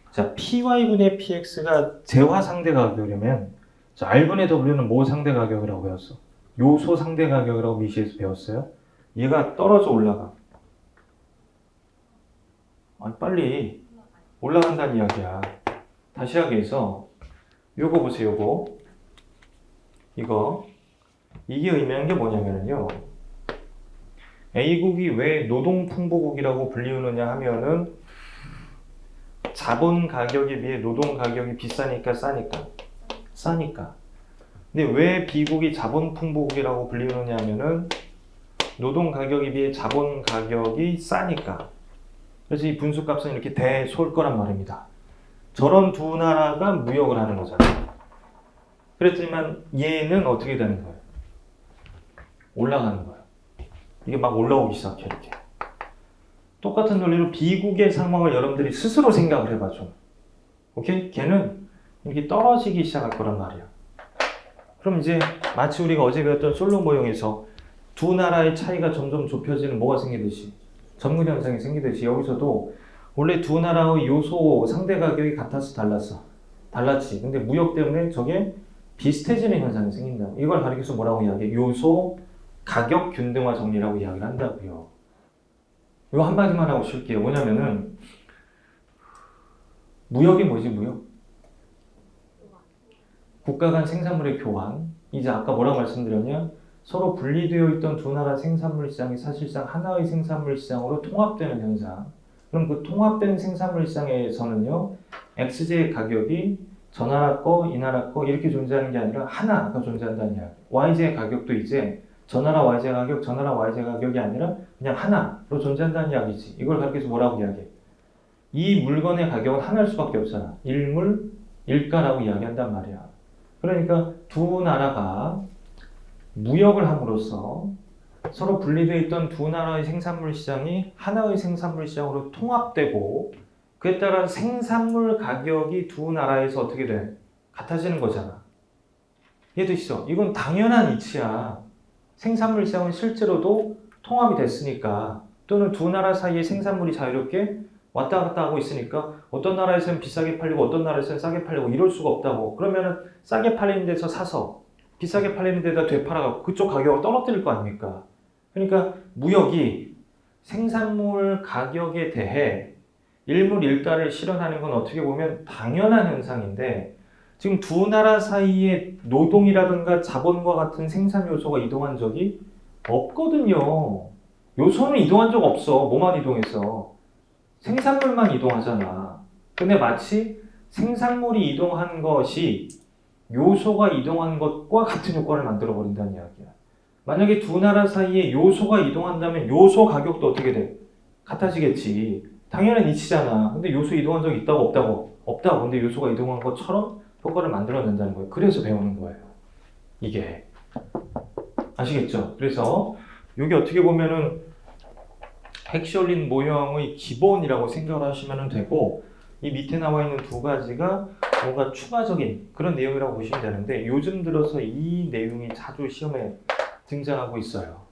자 PY분의 PX가 재화 상대 가격이면 자 R분의 W는 뭐 상대 가격이라고 배웠어? 요소 상대 가격이라고 미시에서 배웠어요? 얘가 떨어져 올라가. 아니, 빨리 올라간다는 이야기야. 다시 하기 위해서 요거 보세요. 이게 의미하는 게 뭐냐면요. A국이 왜 노동풍부국이라고 불리우느냐 하면은 자본 가격에 비해 노동 가격이 비싸니까 싸니까. 근데 왜 B국이 자본풍부국이라고 불리우느냐 하면은 노동 가격에 비해 자본 가격이 싸니까. 그래서 이 분수값은 이렇게 대소일 거란 말입니다. 저런 두 나라가 무역을 하는 거잖아요. 그랬지만 얘는 어떻게 되는 거예요? 올라가는 거예요. 이게 막 올라오기 시작해 이렇게. 똑같은 논리로 B국의 상황을 여러분들이 스스로 생각을 해봐 좀. 오케이? 걔는 이렇게 떨어지기 시작할 거란 말이야. 그럼 이제 마치 우리가 어제 배웠던 솔로 모형에서 두 나라의 차이가 점점 좁혀지는 뭐가 생기듯이 점근 현상이 생기듯이 여기서도 원래 두 나라의 요소 상대 가격이 같아서 달랐지. 근데 무역 때문에 저게 비슷해지는 현상이 생긴다. 이걸 가리켜서 뭐라고 이야기해? 요소 가격 균등화 정리라고 이야기를 한다고요. 이거 한마디만 하고 쉴게요. 뭐냐면은 무역이 뭐지 무역? 국가 간 생산물의 교환. 이제 아까 뭐라고 말씀드렸냐? 서로 분리되어 있던 두 나라 생산물 시장이 사실상 하나의 생산물 시장으로 통합되는 현상. 그럼 그 통합된 생산물 시장에서는요, X제의 가격이 저 나라 거, 이 나라 거 이렇게 존재하는 게 아니라 하나가 존재한다는 이야기. Y제의 가격도 이제 저 나라 Y제 가격, 저 나라 Y제 가격이 아니라 그냥 하나로 존재한다는 이야기지. 이걸 가리켜서 뭐라고 이야기해? 이 물건의 가격은 하나일 수밖에 없잖아. 일물, 일가라고 이야기한단 말이야. 그러니까 두 나라가 무역을 함으로써 서로 분리되어 있던 두 나라의 생산물 시장이 하나의 생산물 시장으로 통합되고 그에 따라 생산물 가격이 두 나라에서 어떻게 돼? 같아지는 거잖아. 얘도 있어. 이건 당연한 이치야. 생산물 시장은 실제로도 통합이 됐으니까 또는 두 나라 사이에 생산물이 자유롭게 왔다 갔다 하고 있으니까 어떤 나라에서는 비싸게 팔리고 어떤 나라에서는 싸게 팔리고 이럴 수가 없다고. 그러면은 싸게 팔리는 데서 사서 비싸게 팔리는 데다 되팔아갖고 그쪽 가격을 떨어뜨릴 거 아닙니까? 그러니까 무역이 생산물 가격에 대해 일물 일가를 실현하는 건 어떻게 보면 당연한 현상인데 지금 두 나라 사이에 노동이라든가 자본과 같은 생산 요소가 이동한 적이 없거든요. 요소는 이동한 적 없어. 뭐만 이동했어? 생산물만 이동하잖아. 근데 마치 생산물이 이동한 것이 요소가 이동한 것과 같은 효과를 만들어 버린다는 이야기야. 만약에 두 나라 사이에 요소가 이동한다면 요소 가격도 어떻게 돼? 같아지겠지. 당연한 이치잖아. 근데 요소 이동한 적 있다고 없다고? 없다고. 근데 요소가 이동한 것처럼 효과를 만들어낸다는 거예요. 그래서 배우는 거예요. 이게. 아시겠죠? 그래서 이게 어떻게 보면은 핵시올린 모형의 기본이라고 생각을 하시면 되고 이 밑에 나와 있는 두 가지가 뭔가 추가적인 그런 내용이라고 보시면 되는데 요즘 들어서 이 내용이 자주 시험에 등장하고 있어요.